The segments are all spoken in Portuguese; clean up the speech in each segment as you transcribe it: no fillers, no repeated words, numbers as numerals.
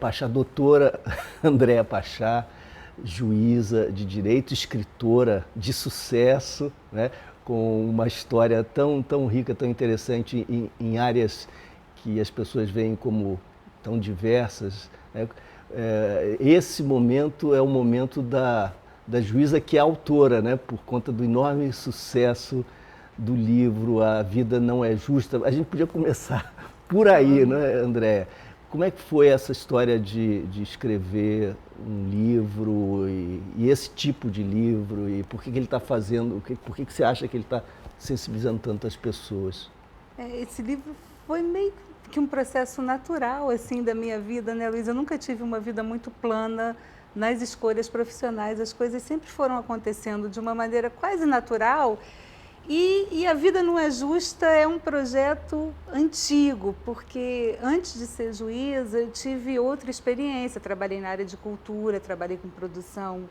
Pachá, doutora Andréa Pachá, juíza de direito, escritora de sucesso, né? Com uma história tão rica, tão interessante em áreas que as pessoas veem como tão diversas, né? Esse momento é o momento da juíza que é autora, né? Por conta do enorme sucesso do livro A Vida Não É Justa. A gente podia começar por aí, né, Andréa? Como é que foi essa história de escrever um livro e esse tipo de livro? E por que ele está fazendo, por que você acha que ele está sensibilizando tantas pessoas? Esse livro foi meio que um processo natural assim da minha vida, né, Luiz? Eu nunca tive uma vida muito plana nas escolhas profissionais. As coisas sempre foram acontecendo de uma maneira quase natural. E A Vida Não É Justa é um projeto antigo, porque antes de ser juíza eu tive outra experiência. Trabalhei na área de cultura, trabalhei com produção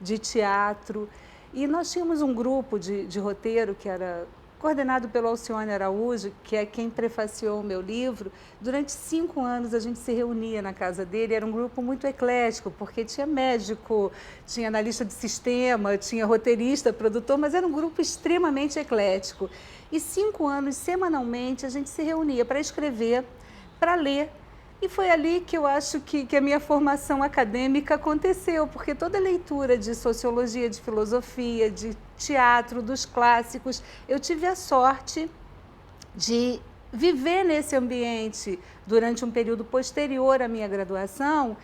de teatro e nós tínhamos um grupo de roteiro que era coordenado pelo Alcione Araújo, que é quem prefaciou o meu livro. Durante 5 anos a gente se reunia na casa dele, era um grupo muito eclético, porque tinha médico, tinha analista de sistema, tinha roteirista, produtor, mas era um grupo extremamente eclético. E 5 anos, semanalmente, a gente se reunia para escrever, para ler. E foi ali que eu acho que a minha formação acadêmica aconteceu, porque toda leitura de sociologia, de filosofia, de teatro, dos clássicos, eu tive a sorte de viver nesse ambiente durante um período posterior à minha graduação,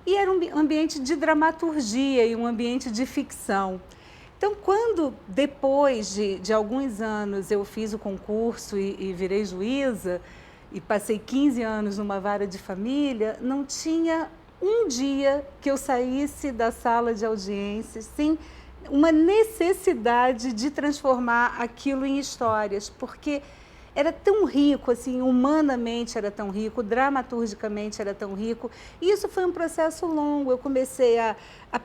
e era um ambiente de dramaturgia e um ambiente de ficção. Então, quando depois de alguns anos eu fiz o concurso e virei juíza, e passei 15 anos numa vara de família, não tinha um dia que eu saísse da sala de audiências sem uma necessidade de transformar aquilo em histórias, porque era tão rico, assim, humanamente era tão rico, dramaturgicamente era tão rico. E isso foi um processo longo. Eu comecei a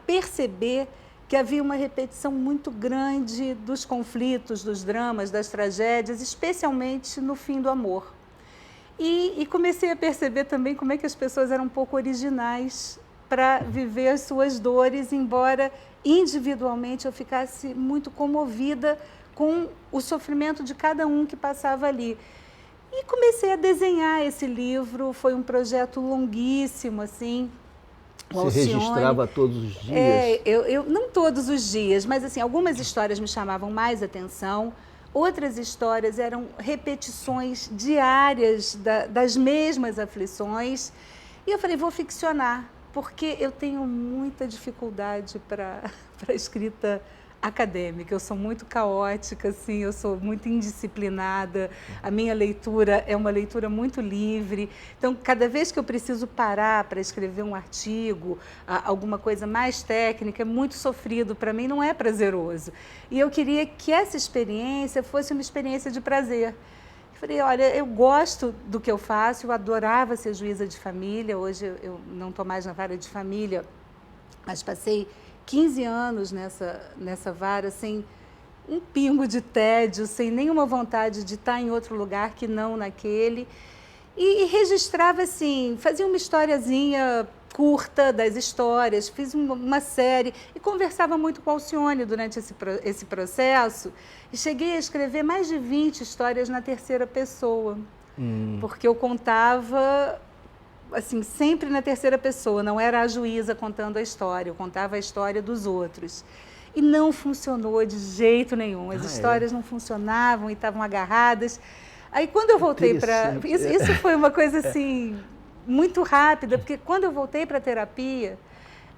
perceber que havia uma repetição muito grande dos conflitos, dos dramas, das tragédias, especialmente no fim do amor. E comecei a perceber também como é que as pessoas eram um pouco originais para viver as suas dores, embora individualmente eu ficasse muito comovida com o sofrimento de cada um que passava ali. E comecei a desenhar esse livro, foi um projeto longuíssimo, assim. Você registrava todos os dias? Eu não todos os dias, mas assim, algumas histórias me chamavam mais atenção. Outras histórias eram repetições diárias das mesmas aflições. E eu falei, vou ficcionar, porque eu tenho muita dificuldade para escrita acadêmica. Eu sou muito caótica, assim, eu sou muito indisciplinada. A minha leitura é uma leitura muito livre. Então, cada vez que eu preciso parar para escrever um artigo, alguma coisa mais técnica, é muito sofrido para mim, não é prazeroso. E eu queria que essa experiência fosse uma experiência de prazer. Eu falei, olha, eu gosto do que eu faço, eu adorava ser juíza de família. Hoje eu não estou mais na vara de família, mas passei 15 anos nessa vara, sem um pingo de tédio, sem nenhuma vontade de estar em outro lugar que não naquele. E registrava assim, fazia uma historiazinha curta das histórias, fiz uma série e conversava muito com a Alcione durante esse processo. E cheguei a escrever mais de 20 histórias na terceira pessoa, porque eu contava assim, sempre na terceira pessoa, não era a juíza contando a história, eu contava a história dos outros. E não funcionou de jeito nenhum, as histórias não funcionavam e estavam agarradas. Aí quando eu voltei para... Isso foi uma coisa assim, muito rápida, porque quando eu voltei para a terapia,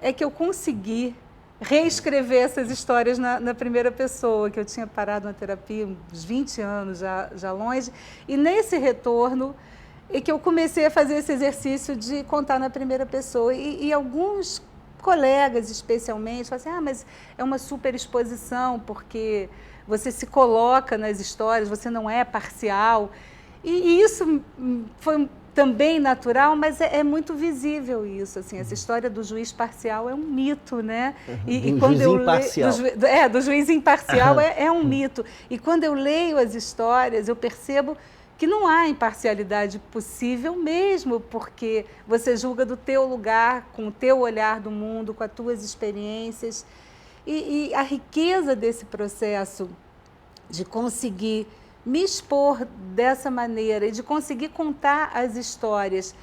é que eu consegui reescrever essas histórias na primeira pessoa, que eu tinha parado na terapia uns 20 anos já longe, e nesse retorno é que eu comecei a fazer esse exercício de contar na primeira pessoa. E alguns colegas, especialmente, falam assim, mas é uma superexposição, porque você se coloca nas histórias, você não é parcial. E isso foi também natural, mas é muito visível isso. Assim, essa história do juiz parcial é um mito, né? Do juiz imparcial. Do juiz imparcial é um mito. E quando eu leio as histórias, eu percebo que não há imparcialidade possível mesmo, porque você julga do teu lugar, com o teu olhar do mundo, com as tuas experiências. E a riqueza desse processo de conseguir me expor dessa maneira e de conseguir contar as histórias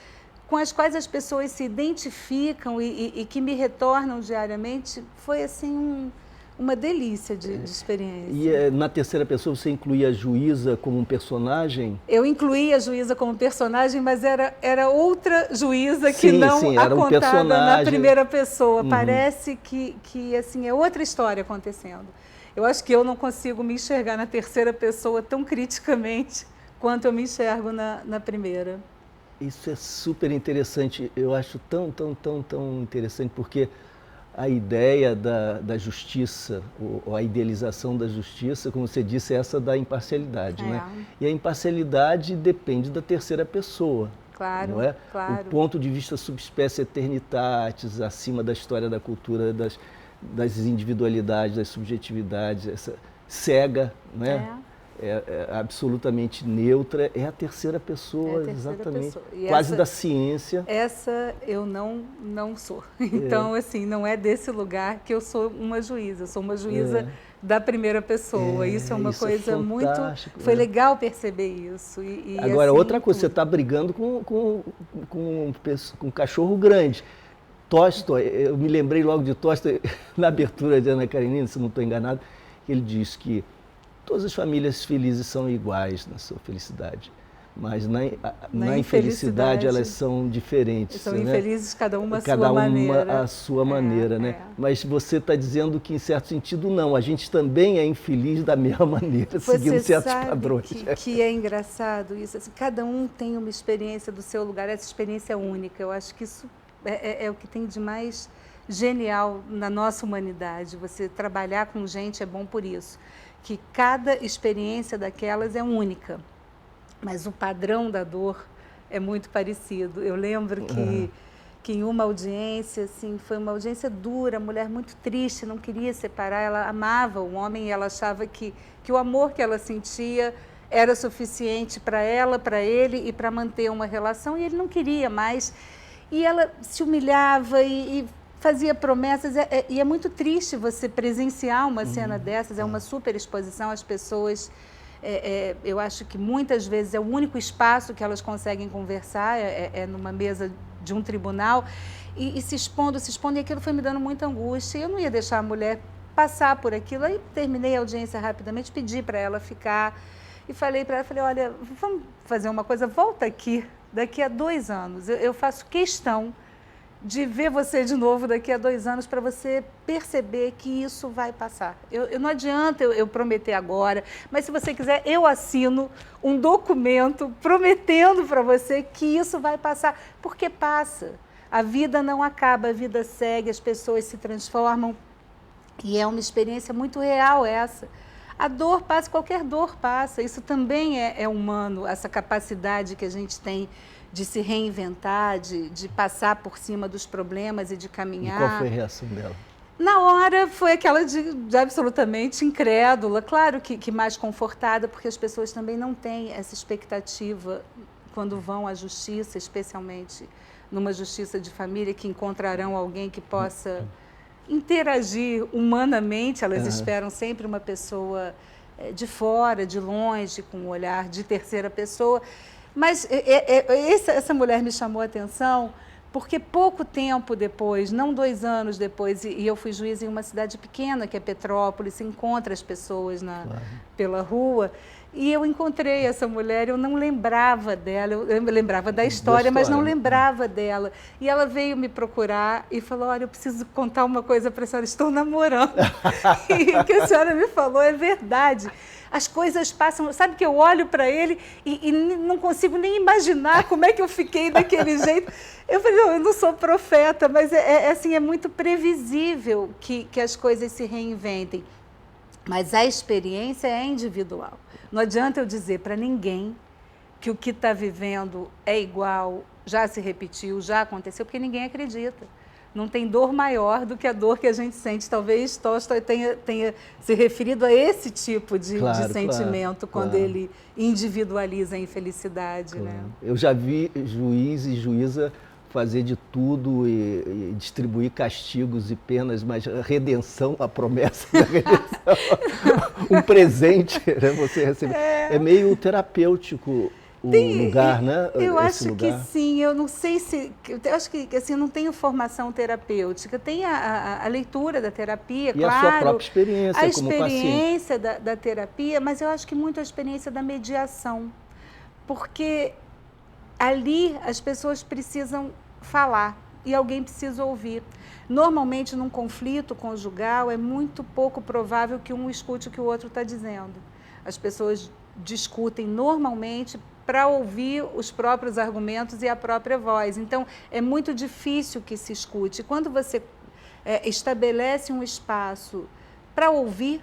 com as quais as pessoas se identificam e que me retornam diariamente, foi assim uma delícia de experiência. E na terceira pessoa você incluía a Juíza como um personagem? Eu incluía a Juíza como personagem, mas era outra Juíza que sim, não sim, a era um contada personagem. na primeira pessoa. Uhum. Parece que assim, é outra história acontecendo. Eu acho que eu não consigo me enxergar na terceira pessoa tão criticamente quanto eu me enxergo na primeira. Isso é super interessante. Eu acho tão interessante, porque a ideia da justiça, ou a idealização da justiça, como você disse, é essa da imparcialidade, né? E a imparcialidade depende da terceira pessoa. Claro, não é? claro. O ponto de vista subespécie eternitatis, acima da história da cultura, das individualidades, das subjetividades, essa cega, né? É absolutamente neutra, é a terceira pessoa, exatamente, quase da ciência. Essa eu não sou. Então, assim, não é desse lugar que eu sou uma juíza. Eu sou uma juíza da primeira pessoa. Isso é uma coisa muito... Foi legal perceber isso. Agora, assim, outra coisa, você está brigando com um cachorro grande. Tolstói, eu me lembrei logo de Tolstói, na abertura de Ana Karenina, se não estou enganado, ele diz que todas as famílias felizes são iguais na sua felicidade, mas na infelicidade elas são diferentes. São né? infelizes cada uma à sua maneira. Né? Mas você está dizendo que, em certo sentido, não. A gente também é infeliz da mesma maneira, seguindo certos padrões. Que é engraçado isso. Assim, cada um tem uma experiência do seu lugar, essa experiência é única. Eu acho que isso é o que tem de mais genial na nossa humanidade. Você trabalhar com gente é bom por isso. Que cada experiência daquelas é única, mas o padrão da dor é muito parecido. Eu lembro que em uma audiência, assim, foi uma audiência dura, a mulher muito triste, não queria separar, ela amava o homem e ela achava que o amor que ela sentia era suficiente para ela, para ele e para manter uma relação, e ele não queria mais. E ela se humilhava e fazia promessas, e é muito triste você presenciar uma cena dessas, é uma super exposição, as pessoas, eu acho que muitas vezes é o único espaço que elas conseguem conversar, numa mesa de um tribunal, e se expondo, e aquilo foi me dando muita angústia, e eu não ia deixar a mulher passar por aquilo, aí terminei a audiência rapidamente, pedi para ela ficar, e falei para ela, olha, vamos fazer uma coisa, volta aqui, daqui a 2 anos, eu faço questão de ver você de novo daqui a 2 anos para você perceber que isso vai passar. Não adianta eu prometer agora, mas se você quiser, eu assino um documento prometendo para você que isso vai passar, porque passa. A vida não acaba, a vida segue, as pessoas se transformam e é uma experiência muito real essa. A dor passa, qualquer dor passa, isso também é humano, essa capacidade que a gente tem de se reinventar, de passar por cima dos problemas e de caminhar. E qual foi a reação dela? Na hora foi aquela de absolutamente incrédula, claro que mais confortada, porque as pessoas também não têm essa expectativa quando vão à justiça, especialmente numa justiça de família, que encontrarão alguém que possa interagir humanamente, elas esperam sempre uma pessoa de fora, de longe, com um olhar de terceira pessoa. Mas essa mulher me chamou a atenção porque pouco tempo depois, não 2 anos depois, e eu fui juíza em uma cidade pequena, que é Petrópolis, se encontra as pessoas pela rua, e eu encontrei essa mulher, eu não lembrava dela, eu lembrava da história, mas não lembrava dela. E ela veio me procurar e falou, olha, eu preciso contar uma coisa para a senhora, estou namorando. E o que a senhora me falou é verdade. As coisas passam, sabe que eu olho para ele e não consigo nem imaginar como é que eu fiquei daquele jeito. Eu falei, eu não sou profeta, mas assim, é muito previsível que as coisas se reinventem. Mas a experiência é individual. Não adianta eu dizer para ninguém que o que está vivendo é igual, já se repetiu, já aconteceu, porque ninguém acredita. não tem dor maior do que a dor que a gente sente. Talvez Tolstói tenha se referido a esse tipo de sentimento quando ele individualiza a infelicidade. Né? Eu já vi juiz e juíza fazer de tudo e distribuir castigos e penas, mas a redenção, a promessa da redenção, um presente, né, você recebe. É meio terapêutico o lugar, né? Eu acho que sim, eu não sei se... Eu acho que assim, eu não tenho formação terapêutica, tem a leitura da terapia, e claro. E a sua própria experiência como paciente. A experiência da terapia, mas eu acho que muito a experiência da mediação, porque ali as pessoas precisam falar e alguém precisa ouvir. Normalmente, num conflito conjugal, é muito pouco provável que um escute o que o outro está dizendo. As pessoas discutem normalmente para ouvir os próprios argumentos e a própria voz. Então, é muito difícil que se escute. Quando você estabelece um espaço para ouvir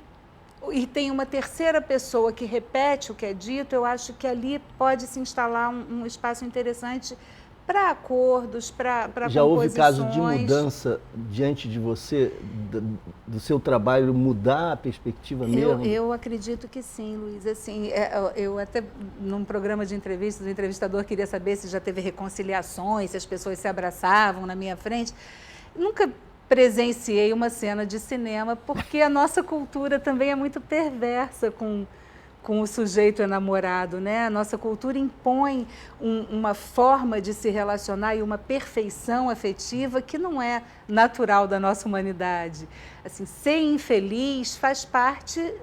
e tem uma terceira pessoa que repete o que é dito, eu acho que ali pode se instalar um espaço interessante para acordos, para composições. Já houve caso de mudança diante de você, do seu trabalho, mudar a perspectiva mesmo? Eu acredito que sim, Luiz. Assim, eu até, num programa de entrevistas, o entrevistador queria saber se já teve reconciliações, se as pessoas se abraçavam na minha frente. Nunca presenciei uma cena de cinema, porque a nossa cultura também é muito perversa com o sujeito enamorado, né? A nossa cultura impõe uma forma de se relacionar e uma perfeição afetiva que não é natural da nossa humanidade. Assim, ser infeliz faz parte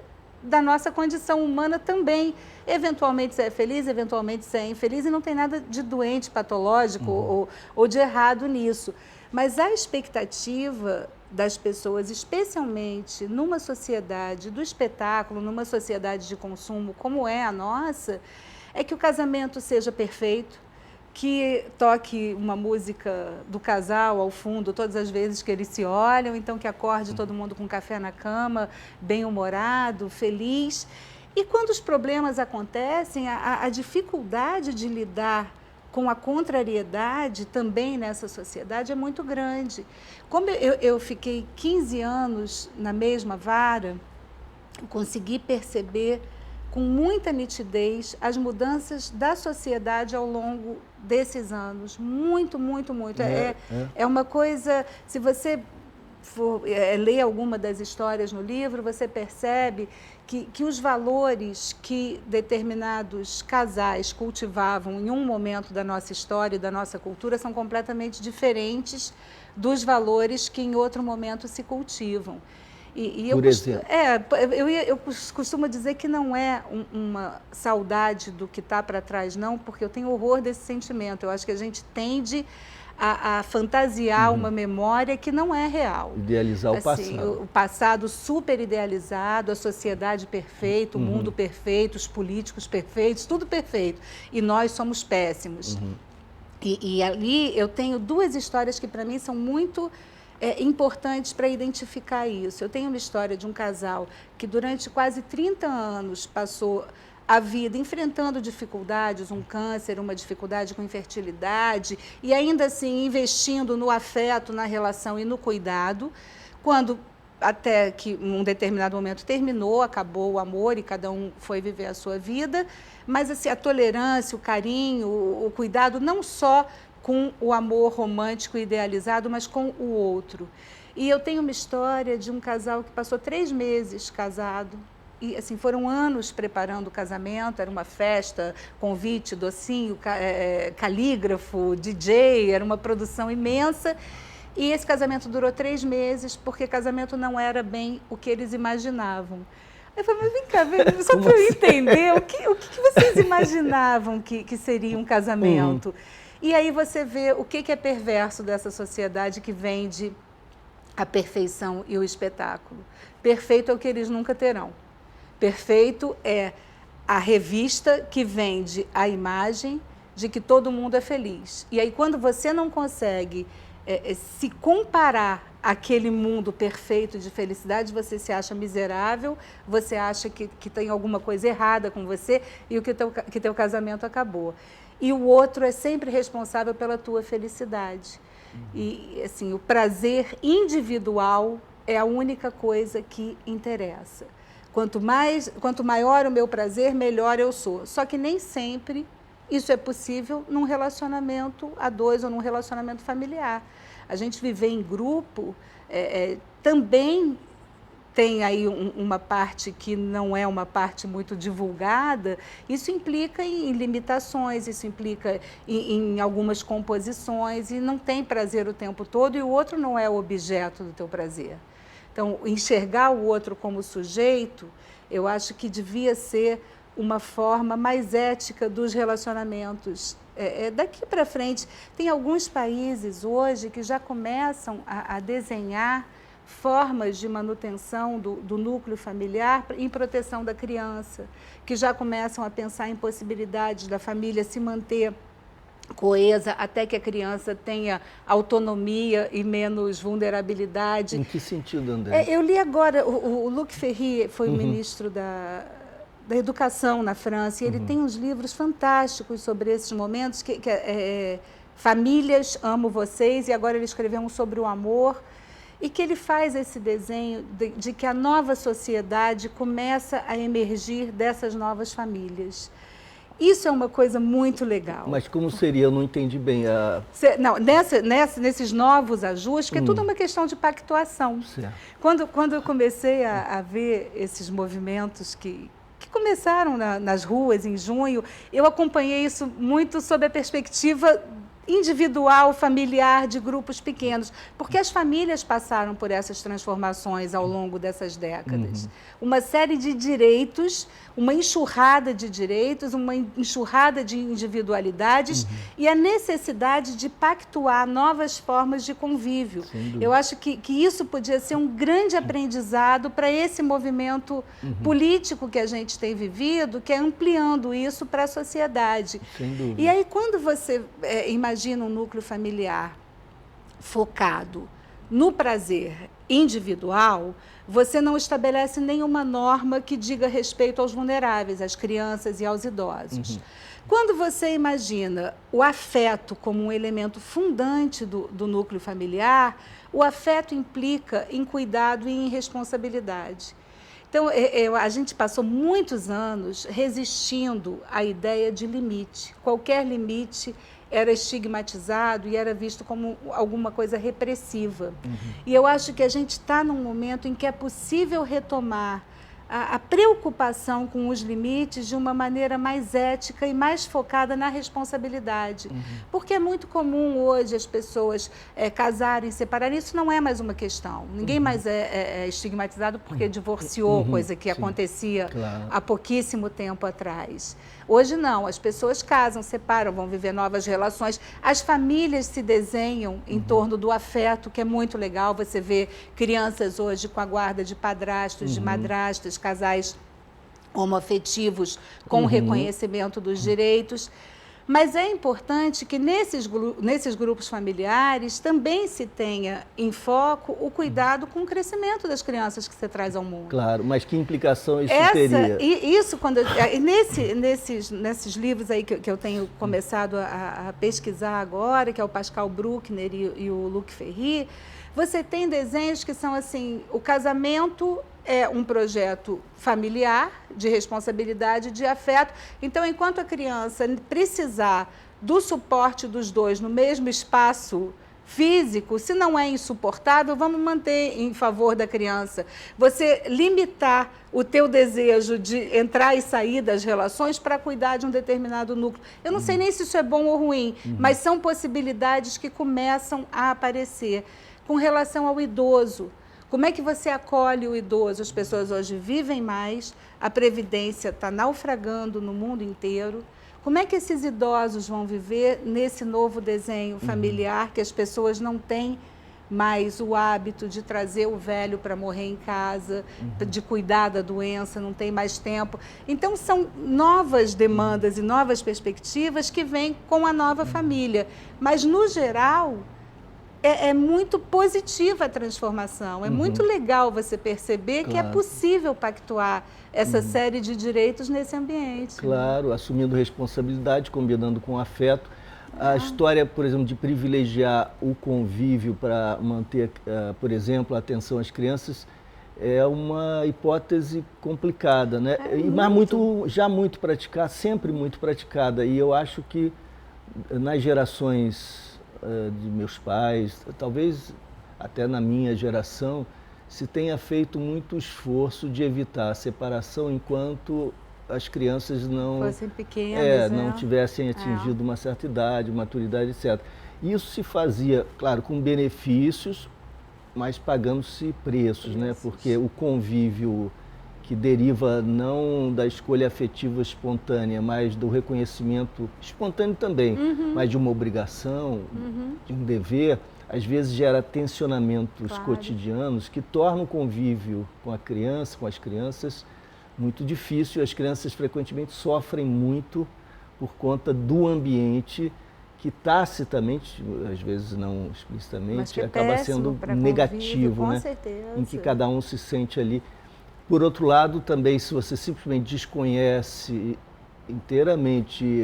da nossa condição humana também. Eventualmente você é feliz, eventualmente você é infeliz, e não tem nada de doente, patológico ou de errado nisso. Mas a expectativa das pessoas, especialmente numa sociedade do espetáculo, numa sociedade de consumo como é a nossa, é que o casamento seja perfeito, que toque uma música do casal ao fundo todas as vezes que eles se olham, então que acorde todo mundo com café na cama, bem-humorado, feliz. E quando os problemas acontecem, a dificuldade de lidar com a contrariedade também nessa sociedade é muito grande. Como eu fiquei 15 anos na mesma vara, eu consegui perceber com muita nitidez as mudanças da sociedade ao longo desses anos. Muito, muito, muito. É uma coisa, se você for ler alguma das histórias no livro, você percebe que os valores que determinados casais cultivavam em um momento da nossa história e da nossa cultura são completamente diferentes dos valores que em outro momento se cultivam. Por exemplo? Eu costumo dizer que não é uma saudade do que está para trás, não, porque eu tenho horror desse sentimento. Eu acho que a gente tende a fantasiar uma memória que não é real. Idealizar o passado. O passado super idealizado, a sociedade perfeita, o mundo perfeito, os políticos perfeitos, tudo perfeito. E nós somos péssimos. E ali eu tenho duas histórias que para mim são muito importantes para identificar isso. Eu tenho uma história de um casal que durante quase 30 anos passou a vida enfrentando dificuldades, um câncer, uma dificuldade com infertilidade, e ainda assim investindo no afeto, na relação e no cuidado, quando até que em um determinado momento terminou, acabou o amor e cada um foi viver a sua vida, mas assim, a tolerância, o carinho, o cuidado, não só com o amor romântico idealizado, mas com o outro. E eu tenho uma história de um casal que passou 3 meses casado, e assim, foram anos preparando o casamento, era uma festa, convite, docinho, calígrafo, DJ, era uma produção imensa. E esse casamento durou 3 meses, porque casamento não era bem o que eles imaginavam. Eu falei, mas vem cá, só para eu entender, o que vocês imaginavam que seria um casamento? E aí você vê o que é perverso dessa sociedade que vende a perfeição e o espetáculo. Perfeito é o que eles nunca terão. Perfeito é a revista que vende a imagem de que todo mundo é feliz. E aí, quando você não consegue se comparar àquele mundo perfeito de felicidade, você se acha miserável, você acha que tem alguma coisa errada com você e que teu casamento acabou. E o outro é sempre responsável pela tua felicidade. E, assim, o prazer individual é a única coisa que interessa. Quanto maior o meu prazer, melhor eu sou. Só que nem sempre isso é possível num relacionamento a dois ou num relacionamento familiar. A gente viver em grupo também tem aí uma parte que não é uma parte muito divulgada. Isso implica em limitações, isso implica em algumas composições, e não tem prazer o tempo todo, e o outro não é o objeto do teu prazer. Então, enxergar o outro como sujeito, eu acho que devia ser uma forma mais ética dos relacionamentos. Daqui para frente, tem alguns países hoje que já começam a desenhar formas de manutenção do núcleo familiar em proteção da criança, que já começam a pensar em possibilidades da família se manter coesa até que a criança tenha autonomia e menos vulnerabilidade. Em que sentido, André? Eu li agora, o Luc Ferry foi o ministro da Educação na França, e ele tem uns livros fantásticos sobre esses momentos, Famílias, Amo Vocês, e agora ele escreveu um sobre o amor, e que ele faz esse desenho de que a nova sociedade começa a emergir dessas novas famílias. Isso é uma coisa muito legal. Mas como seria? Eu não entendi bem. Não, nesses novos ajustes, porque tudo é uma questão de pactuação. Certo. Quando eu comecei a ver esses movimentos que começaram nas ruas em junho, eu acompanhei isso muito sob a perspectiva individual, familiar, de grupos pequenos, porque as famílias passaram por essas transformações ao longo dessas décadas. Uma série de direitos, uma enxurrada de direitos, uma enxurrada de individualidades e a necessidade de pactuar novas formas de convívio. Eu acho que isso podia ser um grande aprendizado para esse movimento político que a gente tem vivido, que é ampliando isso para a sociedade. E aí, quando você imagina um núcleo familiar focado no prazer individual, você não estabelece nenhuma norma que diga respeito aos vulneráveis, às crianças e aos idosos. Quando você imagina o afeto como um elemento fundante do núcleo familiar, o afeto implica em cuidado e em responsabilidade. Então, a gente passou muitos anos resistindo à ideia de limite. Qualquer limite era estigmatizado e era visto como alguma coisa repressiva. E eu acho que a gente está num momento em que é possível retomar a preocupação com os limites de uma maneira mais ética e mais focada na responsabilidade. Porque é muito comum hoje as pessoas casarem, separarem. Isso não é mais uma questão. Ninguém mais é estigmatizado porque divorciou, coisa que acontecia há pouquíssimo tempo atrás. Hoje não, as pessoas casam, separam, vão viver novas relações. As famílias se desenham em torno do afeto, que é muito legal. Você vê crianças hoje com a guarda de padrastos, de madrastas, casais homoafetivos com reconhecimento dos direitos. Mas é importante que nesses grupos familiares também se tenha em foco o cuidado com o crescimento das crianças que você traz ao mundo. Claro, mas que implicação isso teria? Nesses livros aí que eu tenho começado a pesquisar agora, que é o Pascal Bruckner e o Luc Ferry, você tem desenhos que são assim, o casamento é um projeto familiar, de responsabilidade, de afeto. Então, enquanto a criança precisar do suporte dos dois no mesmo espaço físico, se não é insuportável, vamos manter em favor da criança. Você limitar o teu desejo de entrar e sair das relações para cuidar de um determinado núcleo. Eu não sei nem se isso é bom ou ruim, mas são possibilidades que começam a aparecer. Com relação ao idoso, como é que você acolhe o idoso? As pessoas hoje vivem mais, a previdência está naufragando no mundo inteiro. Como é que esses idosos vão viver nesse novo desenho familiar, que as pessoas não têm mais o hábito de trazer o velho para morrer em casa, de cuidar da doença, não tem mais tempo. Então, são novas demandas e novas perspectivas que vêm com a nova família. Mas, no geral, é muito positiva a transformação. É muito legal você perceber que é possível pactuar essa série de direitos nesse ambiente. Claro, assumindo responsabilidade, combinando com afeto. A história, por exemplo, de privilegiar o convívio para manter, por exemplo, a atenção às crianças é uma hipótese complicada, né? Mas já muito praticada, sempre muito praticada. E eu acho que nas gerações de meus pais, talvez até na minha geração, se tenha feito muito esforço de evitar a separação enquanto as crianças não fossem pequenas, não tivessem atingido uma certa idade, maturidade, etc. Isso se fazia, claro, com benefícios, mas pagando-se preços, né? Porque o convívio que deriva não da escolha afetiva espontânea, mas do reconhecimento espontâneo também, mas de uma obrigação, de um dever, às vezes gera tensionamentos cotidianos que tornam o convívio com a criança, com as crianças, muito difícil. As crianças frequentemente sofrem muito por conta do ambiente que tacitamente, às vezes não explicitamente, acaba sendo negativo, com né? certeza. Em que cada um se sente ali. Por outro lado, também, se você simplesmente desconhece inteiramente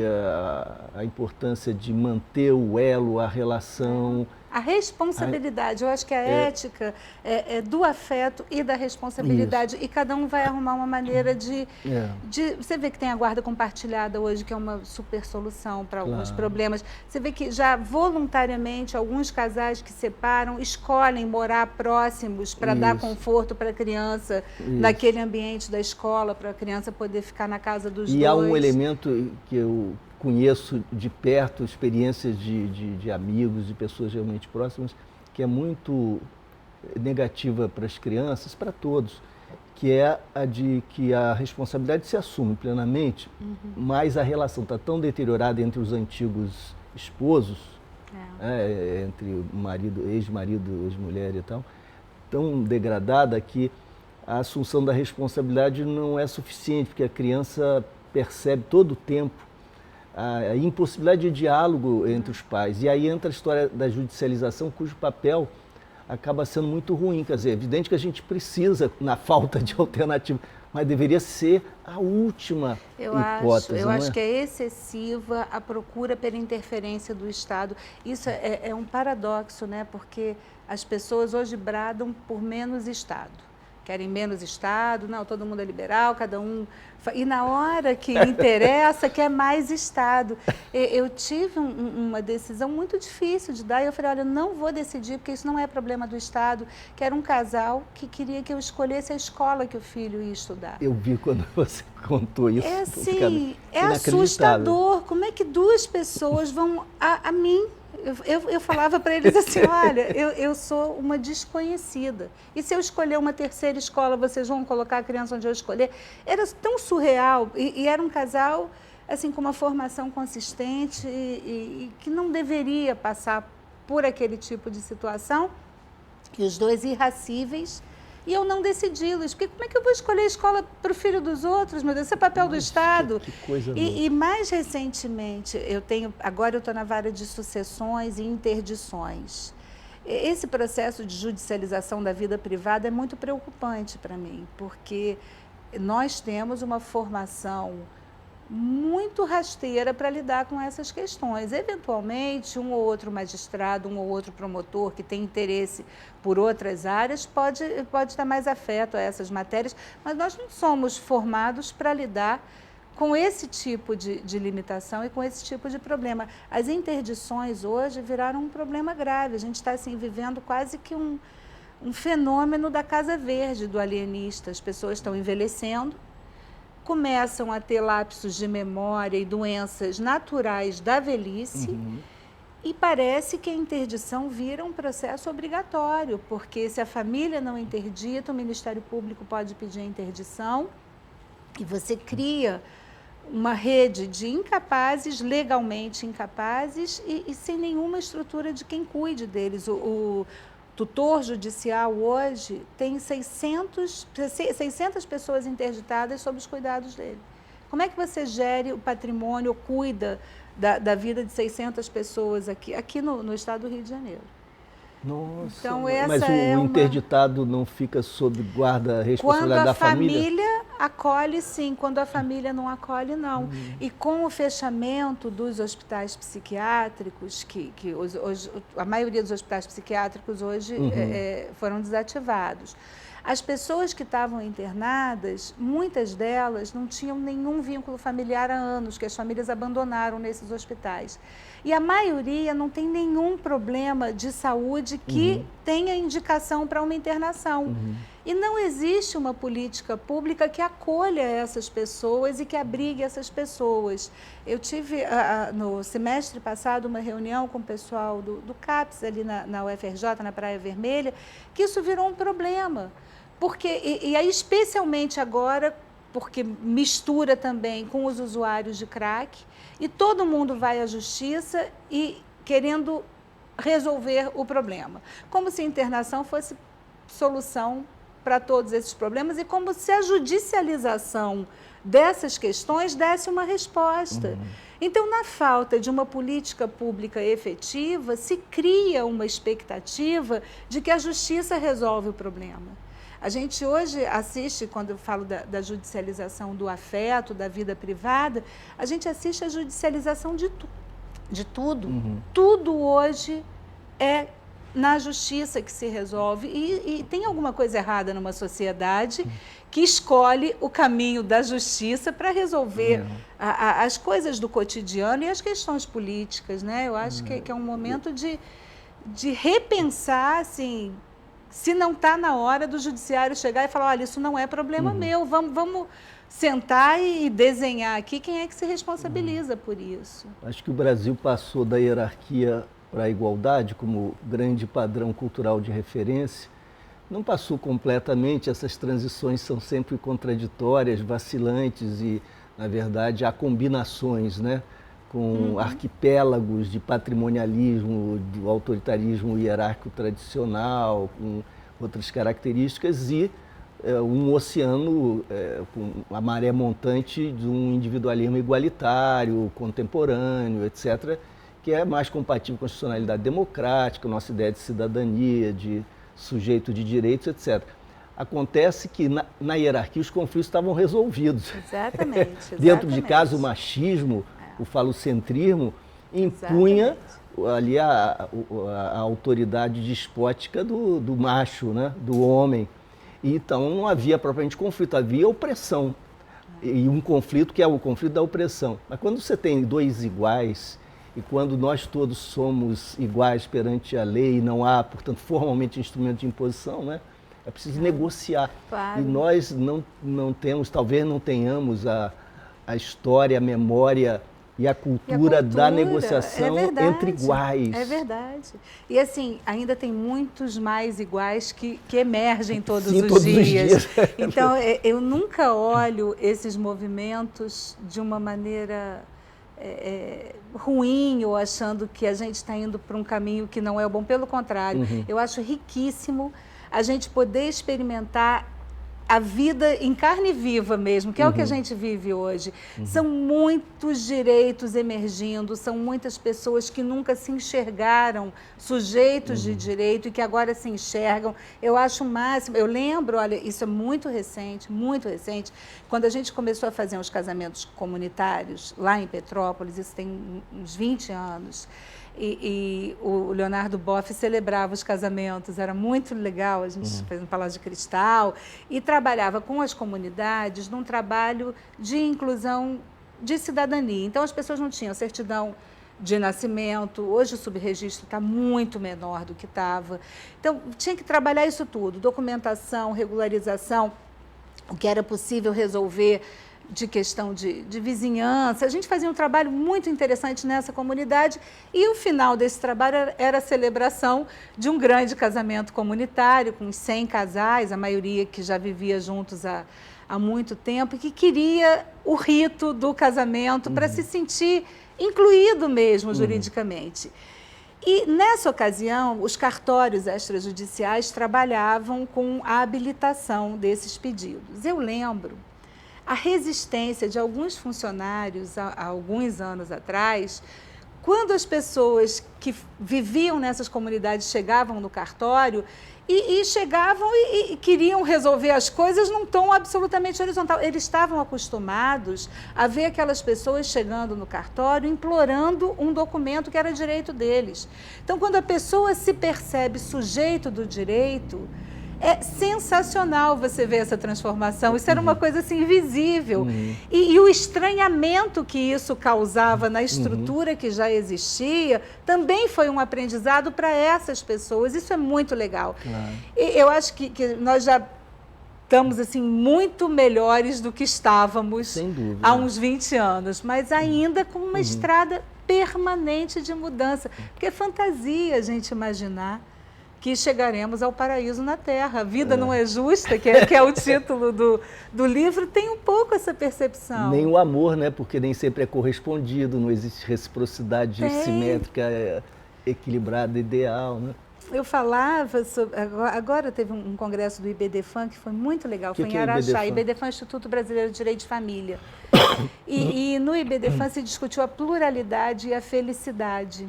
a importância de manter o elo, a relação... A responsabilidade, eu acho que a ética é do afeto e da responsabilidade. Isso. E cada um vai arrumar uma maneira de... Você vê que tem a guarda compartilhada hoje, que é uma super solução para alguns problemas. Você vê que já voluntariamente alguns casais que separam escolhem morar próximos para dar conforto para a criança, naquele ambiente da escola, para a criança poder ficar na casa dos dois. E há um elemento que eu conheço de perto, experiências de amigos, de pessoas realmente próximas, que é muito negativa para as crianças, para todos, que é a de que a responsabilidade se assume plenamente, mas a relação está tão deteriorada entre os antigos esposos, entre marido, ex-marido, ex-mulher e tal, tão degradada que a assunção da responsabilidade não é suficiente, porque a criança percebe todo o tempo a impossibilidade de diálogo entre os pais. E aí entra a história da judicialização, cujo papel acaba sendo muito ruim. Quer dizer, é evidente que a gente precisa, na falta de alternativa, mas deveria ser a última hipótese. Eu acho que é excessiva a procura pela interferência do Estado. Isso é um paradoxo, né? Porque as pessoas hoje bradam por menos Estado. Querem menos Estado, não, todo mundo é liberal, cada um... E na hora que interessa, quer mais Estado. Eu tive uma decisão muito difícil de dar, e eu falei, olha, eu não vou decidir, porque isso não é problema do Estado, que era um casal que queria que eu escolhesse a escola que o filho ia estudar. Eu vi quando você contou isso. É assim, é assustador. Como é que duas pessoas vão a mim? Eu falava para eles assim, olha, eu sou uma desconhecida. E se eu escolher uma terceira escola, vocês vão colocar a criança onde eu escolher? Era tão surreal. E era um casal assim, com uma formação consistente e que não deveria passar por aquele tipo de situação. E os dois irracíveis. E eu não decidi-los, porque como é que eu vou escolher a escola para o filho dos outros, meu Deus? Isso é papel do Estado. Que coisa e mais recentemente, agora eu estou na vara de sucessões e interdições. Esse processo de judicialização da vida privada é muito preocupante para mim, porque nós temos uma formação muito rasteira para lidar com essas questões. Eventualmente, um ou outro magistrado, um ou outro promotor que tem interesse por outras áreas pode estar mais afeto a essas matérias, mas nós não somos formados para lidar com esse tipo de limitação e com esse tipo de problema. As interdições hoje viraram um problema grave. A gente está assim, vivendo quase que um fenômeno da Casa Verde, do alienista. As pessoas estão envelhecendo, começam a ter lapsos de memória e doenças naturais da velhice, e parece que a interdição vira um processo obrigatório, porque se a família não interdita, o Ministério Público pode pedir a interdição, e você cria uma rede de incapazes, legalmente incapazes, e sem nenhuma estrutura de quem cuide deles. O tutor judicial hoje tem 600 pessoas interditadas sob os cuidados dele. Como é que você gere o patrimônio, ou cuida da vida de 600 pessoas aqui no estado do Rio de Janeiro? Nossa, Então, mas o interditado não fica sob guarda, responsabilidade da família? Quando a família acolhe, sim. Quando a família não acolhe, não. E com o fechamento dos hospitais psiquiátricos, a maioria dos hospitais psiquiátricos hoje foram desativados. As pessoas que estavam internadas, muitas delas não tinham nenhum vínculo familiar há anos, que as famílias abandonaram nesses hospitais. E a maioria não tem nenhum problema de saúde que tenha indicação para uma internação. E não existe uma política pública que acolha essas pessoas e que abrigue essas pessoas. Eu tive, no semestre passado, uma reunião com o pessoal do CAPS, ali na UFRJ, na Praia Vermelha, que isso virou um problema. Porque, e aí, especialmente agora, porque mistura também com os usuários de crack, e todo mundo vai à justiça e querendo resolver o problema. Como se a internação fosse solução para todos esses problemas e como se a judicialização dessas questões desse uma resposta. Então, na falta de uma política pública efetiva, se cria uma expectativa de que a justiça resolve o problema. A gente hoje assiste, quando eu falo da judicialização do afeto, da vida privada, a gente assiste a judicialização de tudo. Tudo hoje é na justiça que se resolve. E tem alguma coisa errada numa sociedade que escolhe o caminho da justiça para resolver as coisas do cotidiano e as questões políticas, né? Eu acho que é um momento de repensar, assim, se não está na hora do judiciário chegar e falar, olha, isso não é problema meu, vamos sentar e desenhar aqui quem é que se responsabiliza por isso. Acho que o Brasil passou da hierarquia para a igualdade como grande padrão cultural de referência. Não passou completamente, essas transições são sempre contraditórias, vacilantes e, na verdade, há combinações, né? Com arquipélagos de patrimonialismo, do autoritarismo hierárquico tradicional, com outras características, e um oceano com a maré montante de um individualismo igualitário, contemporâneo, etc., que é mais compatível com a constitucionalidade democrática, nossa ideia de cidadania, de sujeito de direitos, etc. Acontece que na hierarquia os conflitos estavam resolvidos. Exatamente. Dentro de casa, o machismo, o falocentrismo impunha ali a autoridade despótica do macho, né? Do homem. E então não havia propriamente conflito, havia opressão. E um conflito que é o conflito da opressão. Mas quando você tem dois iguais, e quando nós todos somos iguais perante a lei, e não há, portanto, formalmente instrumento de imposição, né? É preciso negociar. Claro. E nós não temos, talvez não tenhamos a história, a memória e a cultura da negociação entre iguais. É verdade. E assim, ainda tem muitos mais iguais que emergem todos os dias. Então, eu nunca olho esses movimentos de uma maneira ruim ou achando que a gente está indo para um caminho que não é o bom. Pelo contrário, eu acho riquíssimo a gente poder experimentar a vida em carne viva mesmo, que é o que a gente vive hoje. São muitos direitos emergindo, são muitas pessoas que nunca se enxergaram sujeitos de direito e que agora se enxergam. Eu acho o máximo. Eu lembro, olha, isso é muito recente, quando a gente começou a fazer os casamentos comunitários lá em Petrópolis, isso tem uns 20 anos, e o Leonardo Boff celebrava os casamentos, era muito legal, a gente fez um Palácio de Cristal e trabalhava com as comunidades num trabalho de inclusão de cidadania. Então as pessoas não tinham certidão de nascimento, hoje o subregistro está muito menor do que estava. Então tinha que trabalhar isso tudo, documentação, regularização, o que era possível resolver de questão de vizinhança. A gente fazia um trabalho muito interessante nessa comunidade e o final desse trabalho era a celebração de um grande casamento comunitário com 100 casais, a maioria que já vivia juntos há muito tempo e que queria o rito do casamento para se sentir incluído mesmo juridicamente. E nessa ocasião, os cartórios extrajudiciais trabalhavam com a habilitação desses pedidos. Eu lembro a resistência de alguns funcionários, há alguns anos atrás, quando as pessoas que viviam nessas comunidades chegavam no cartório e chegavam e queriam resolver as coisas num tom absolutamente horizontal. Eles estavam acostumados a ver aquelas pessoas chegando no cartório implorando um documento que era direito deles. Então, quando a pessoa se percebe sujeito do direito, é sensacional você ver essa transformação. Isso era uma coisa assim invisível. E o estranhamento que isso causava na estrutura que já existia também foi um aprendizado para essas pessoas. Isso é muito legal. Claro. E eu acho que nós já estamos assim, muito melhores do que estávamos Sem dúvida. há uns 20 anos, mas ainda com uma estrada permanente de mudança. Porque é fantasia a gente imaginar que chegaremos ao paraíso na Terra. A vida não é justa, que é o título do livro, tem um pouco essa percepção. Nem o amor, né? Porque nem sempre é correspondido, não existe reciprocidade simétrica, equilibrada, ideal, né? Eu falava sobre... Agora teve um congresso do IBDFAN que foi muito legal, foi em Araxá. IBDFAN, Instituto Brasileiro de Direito de Família. E no IBDFAN se discutiu a pluralidade e a felicidade.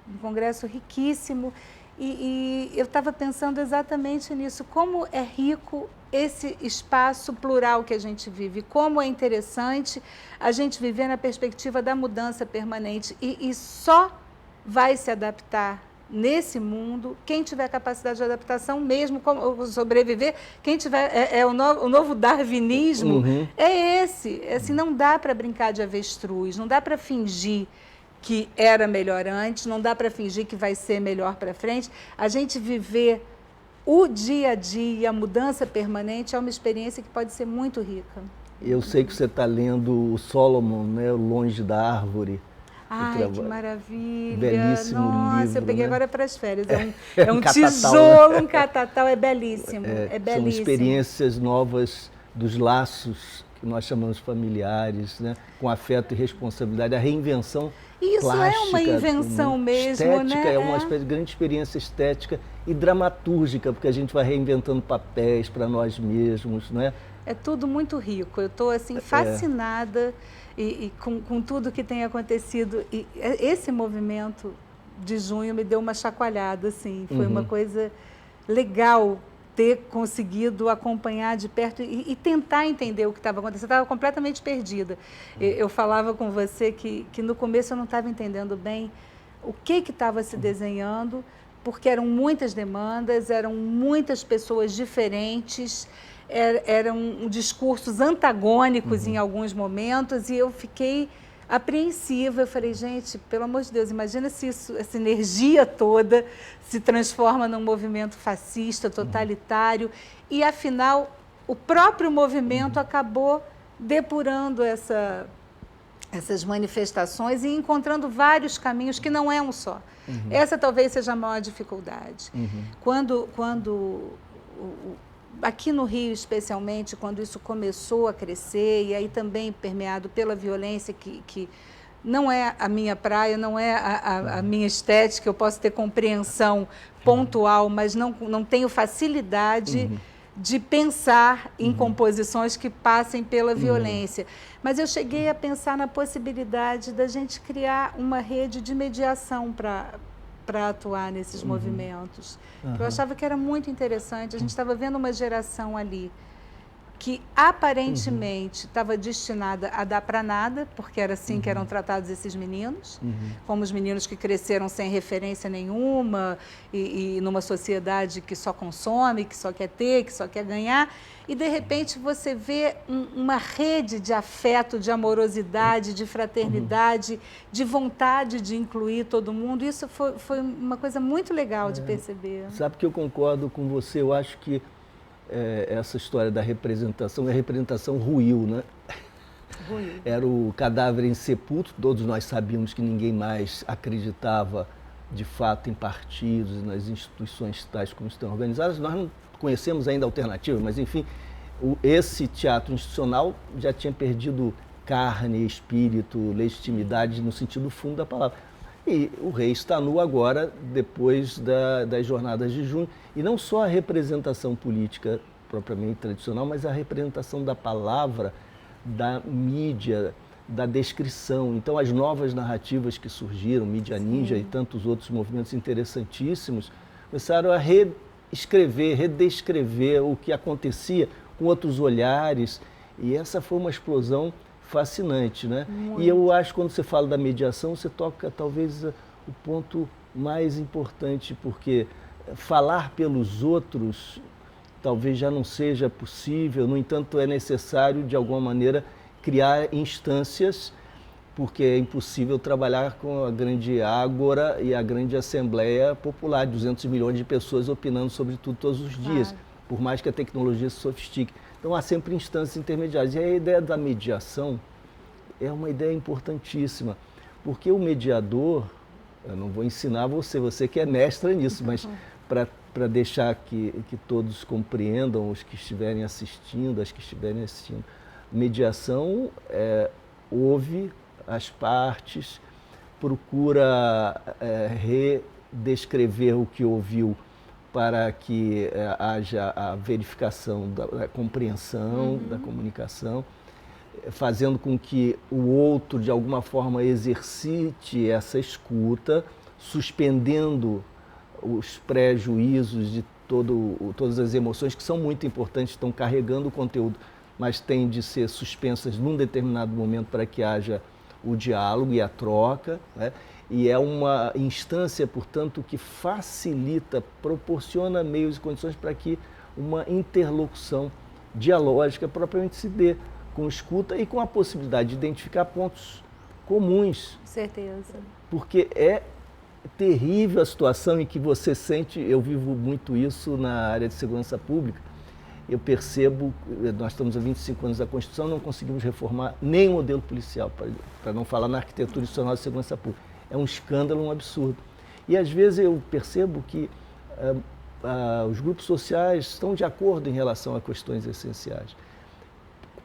Um congresso riquíssimo. E eu estava pensando exatamente nisso, como é rico esse espaço plural que a gente vive, como é interessante a gente viver na perspectiva da mudança permanente e só vai se adaptar nesse mundo quem tiver capacidade de adaptação mesmo, como sobreviver, quem tiver, o novo darwinismo, é esse, assim, não dá para brincar de avestruz, não dá para fingir que era melhor antes, não dá para fingir que vai ser melhor para frente. A gente viver o dia a dia, a mudança permanente, é uma experiência que pode ser muito rica. Eu sei que você está lendo o Solomon, né, Longe da Árvore. Ai, que maravilha! Belíssimo Nossa, livro, eu peguei agora para as férias. É um catatal, tijolo, né? Um catatal, é belíssimo, é belíssimo. São experiências novas dos laços que nós chamamos familiares, né, com afeto e responsabilidade, a reinvenção Isso plástica, é uma invenção mesmo, estética, né? é uma grande experiência estética e dramatúrgica, porque a gente vai reinventando papéis para nós mesmos, não é? É tudo muito rico. Eu estou assim fascinada com tudo que tem acontecido. E esse movimento de junho me deu uma chacoalhada, assim. Foi uma coisa legal ter conseguido acompanhar de perto e tentar entender o que estava acontecendo. Eu estava completamente perdida. Eu falava com você que no começo eu não estava entendendo bem o que estava se desenhando, porque eram muitas demandas, eram muitas pessoas diferentes, eram discursos antagônicos em alguns momentos, e eu fiquei apreensiva. Eu falei, gente, pelo amor de Deus, imagina se essa energia toda se transforma num movimento fascista, totalitário, e afinal o próprio movimento acabou depurando essas manifestações e encontrando vários caminhos que não é um só. Essa talvez seja a maior dificuldade. Quando aqui no Rio, especialmente, quando isso começou a crescer, e aí também permeado pela violência, que não é a minha praia, não é a minha estética, eu posso ter compreensão pontual, mas não tenho facilidade de pensar em composições que passem pela violência. Mas eu cheguei a pensar na possibilidade da gente criar uma rede de mediação para atuar nesses movimentos. Eu achava que era muito interessante. A gente estava vendo uma geração ali que aparentemente estava destinada a dar para nada, porque era assim que eram tratados esses meninos, como os meninos que cresceram sem referência nenhuma e numa sociedade que só consome, que só quer ter, que só quer ganhar. E, de repente, você vê uma rede de afeto, de amorosidade, de fraternidade, de vontade de incluir todo mundo. Isso foi uma coisa muito legal de perceber. Sabe que eu concordo com você, eu acho que essa história da representação, a representação ruiu, né? Ruiu. Era o cadáver insepulto, todos nós sabíamos que ninguém mais acreditava de fato em partidos, nas instituições tais como estão organizadas. Nós não conhecemos ainda a alternativa, mas enfim, esse teatro institucional já tinha perdido carne, espírito, legitimidade no sentido fundo da palavra. E o rei está nu agora, depois das jornadas de junho. E não só a representação política propriamente tradicional, mas a representação da palavra, da mídia, da descrição. Então, as novas narrativas que surgiram, Mídia Ninja e tantos outros movimentos interessantíssimos, começaram a reescrever, redescrever o que acontecia com outros olhares, e essa foi uma explosão fascinante, né? Muito. E eu acho que quando você fala da mediação, você toca talvez o ponto mais importante, porque falar pelos outros talvez já não seja possível, no entanto é necessário de alguma maneira criar instâncias, porque é impossível trabalhar com a grande ágora e a grande Assembleia Popular, 200 milhões de pessoas opinando sobre tudo todos os dias, por mais que a tecnologia se sofistique. Então há sempre instâncias intermediárias. E a ideia da mediação é uma ideia importantíssima, porque o mediador, eu não vou ensinar você que é mestra nisso, mas para deixar que todos compreendam, os que estiverem assistindo, as que estiverem assistindo, mediação ouve as partes, procura redescrever o que ouviu para que haja a verificação da compreensão, da comunicação, fazendo com que o outro, de alguma forma, exercite essa escuta, suspendendo os pré-juízos de todas as emoções, que são muito importantes, estão carregando o conteúdo, mas têm de ser suspensas num determinado momento para que haja o diálogo e a troca, né? E é uma instância, portanto, que facilita, proporciona meios e condições para que uma interlocução dialógica propriamente se dê, com escuta e com a possibilidade de identificar pontos comuns. Certeza. Porque é terrível a situação em que você sente, eu vivo muito isso na área de segurança pública, eu percebo, nós estamos há 25 anos da Constituição, não conseguimos reformar nem o modelo policial, para não falar na arquitetura institucional de segurança pública. É um escândalo, um absurdo. E às vezes eu percebo que os grupos sociais estão de acordo em relação a questões essenciais.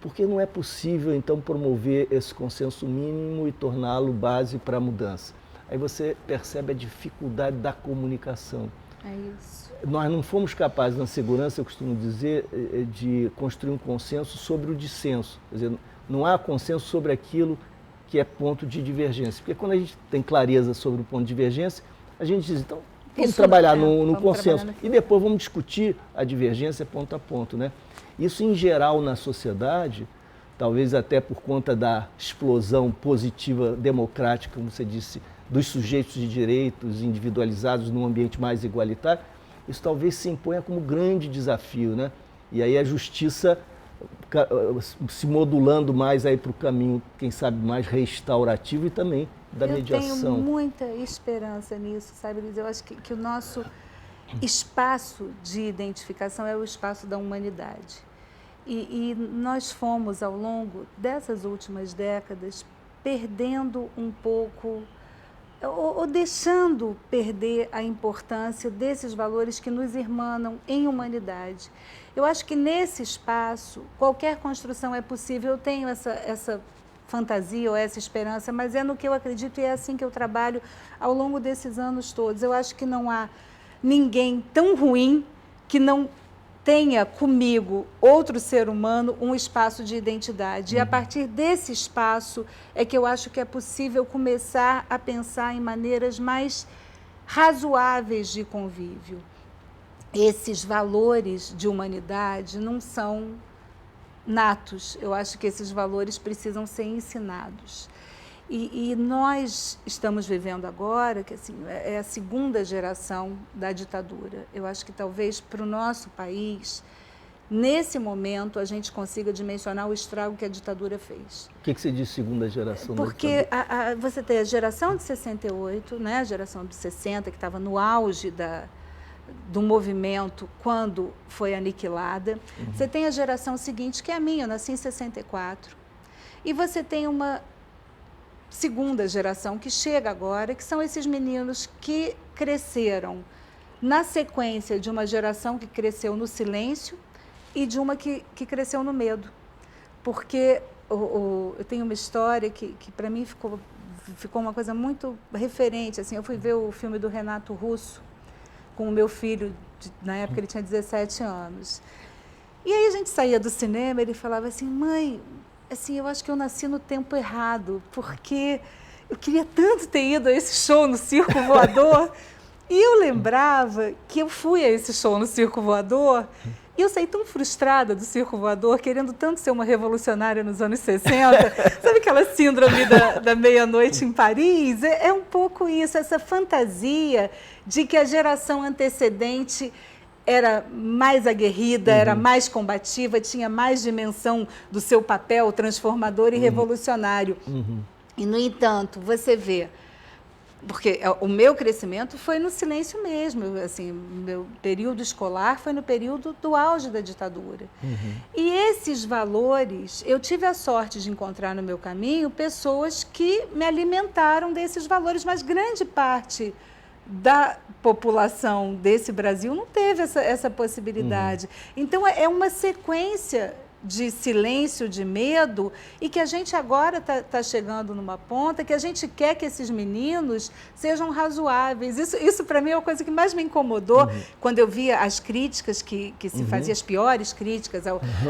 Porque não é possível, então, promover esse consenso mínimo e torná-lo base para a mudança. Aí você percebe a dificuldade da comunicação. É isso. Nós não fomos capazes, na segurança, eu costumo dizer, de construir um consenso sobre o dissenso. Quer dizer, não há consenso sobre aquilo que é ponto de divergência. Porque quando a gente tem clareza sobre o ponto de divergência, a gente diz, então, vamos trabalhar no consenso e depois vamos discutir a divergência ponto a ponto, né? Isso, em geral, na sociedade, talvez até por conta da explosão positiva democrática, como você disse, dos sujeitos de direitos individualizados num ambiente mais igualitário, isso talvez se imponha como grande desafio, né? E aí a justiça se modulando mais aí para o caminho, quem sabe, mais restaurativo e também da mediação. Eu tenho muita esperança nisso, sabe, Luiz? Eu acho que o nosso espaço de identificação é o espaço da humanidade. E nós fomos, ao longo dessas últimas décadas, perdendo um pouco, ou deixando perder a importância desses valores que nos irmanam em humanidade. Eu acho que nesse espaço, qualquer construção é possível. Eu tenho essa fantasia ou essa esperança, mas é no que eu acredito e é assim que eu trabalho ao longo desses anos todos. Eu acho que não há ninguém tão ruim que não tenha comigo, outro ser humano, um espaço de identidade. E a partir desse espaço é que eu acho que é possível começar a pensar em maneiras mais razoáveis de convívio. Esses valores de humanidade não são natos. Eu acho que esses valores precisam ser ensinados. E nós estamos vivendo agora, que assim, é a segunda geração da ditadura. Eu acho que talvez para o nosso país, nesse momento, a gente consiga dimensionar o estrago que a ditadura fez. O que você diz segunda geração? Porque você tem a geração de 68, né, a geração de 60, que estava no auge do movimento quando foi aniquilada. Você tem a geração seguinte, que é a minha, eu nasci em 64. E você tem uma segunda geração que chega agora, que são esses meninos que cresceram na sequência de uma geração que cresceu no silêncio e de uma que cresceu no medo. Porque eu tenho uma história que para mim ficou uma coisa muito referente. Assim, eu fui ver o filme do Renato Russo com o meu filho, na época ele tinha 17 anos. E aí a gente saía do cinema, ele falava assim, mãe, assim, eu acho que eu nasci no tempo errado, porque eu queria tanto ter ido a esse show no Circo Voador, e eu lembrava que eu fui a esse show no Circo Voador, e eu saí tão frustrada do Circo Voador, querendo tanto ser uma revolucionária nos anos 60. Sabe aquela síndrome da meia-noite em Paris? É um pouco isso, essa fantasia de que a geração antecedente era mais aguerrida, era mais combativa, tinha mais dimensão do seu papel transformador e revolucionário. E, no entanto, você vê, porque o meu crescimento foi no silêncio mesmo, assim, meu período escolar foi no período do auge da ditadura. E esses valores, eu tive a sorte de encontrar no meu caminho pessoas que me alimentaram desses valores, mas grande parte da população desse Brasil não teve essa possibilidade. Então, é uma sequência de silêncio, de medo, e que a gente agora está chegando numa ponta que a gente quer que esses meninos sejam razoáveis. Isso para mim é a coisa que mais me incomodou quando eu via as críticas que se faziam, as piores críticas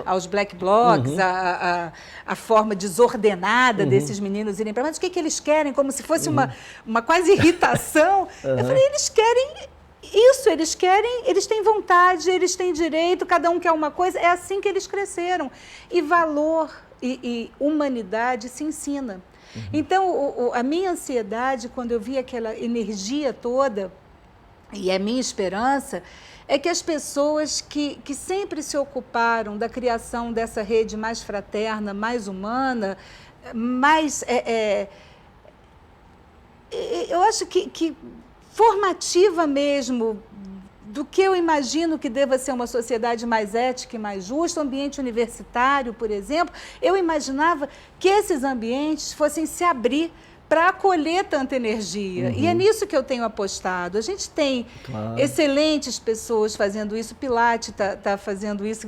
aos black blocs, a forma desordenada desses meninos irem para lá. Mas o que eles querem? Como se fosse uma quase irritação. Eu falei, eles querem isso, eles têm vontade, eles têm direito, cada um quer uma coisa, é assim que eles cresceram. E valor e humanidade se ensina. Então, a minha ansiedade, quando eu vi aquela energia toda, e a minha esperança, é que as pessoas que sempre se ocuparam da criação dessa rede mais fraterna, mais humana, mais... eu acho que formativa mesmo, do que eu imagino que deva ser uma sociedade mais ética e mais justa, o ambiente universitário, por exemplo, eu imaginava que esses ambientes fossem se abrir para acolher tanta energia. E é nisso que eu tenho apostado. A gente tem excelentes pessoas fazendo isso. Pilates está fazendo isso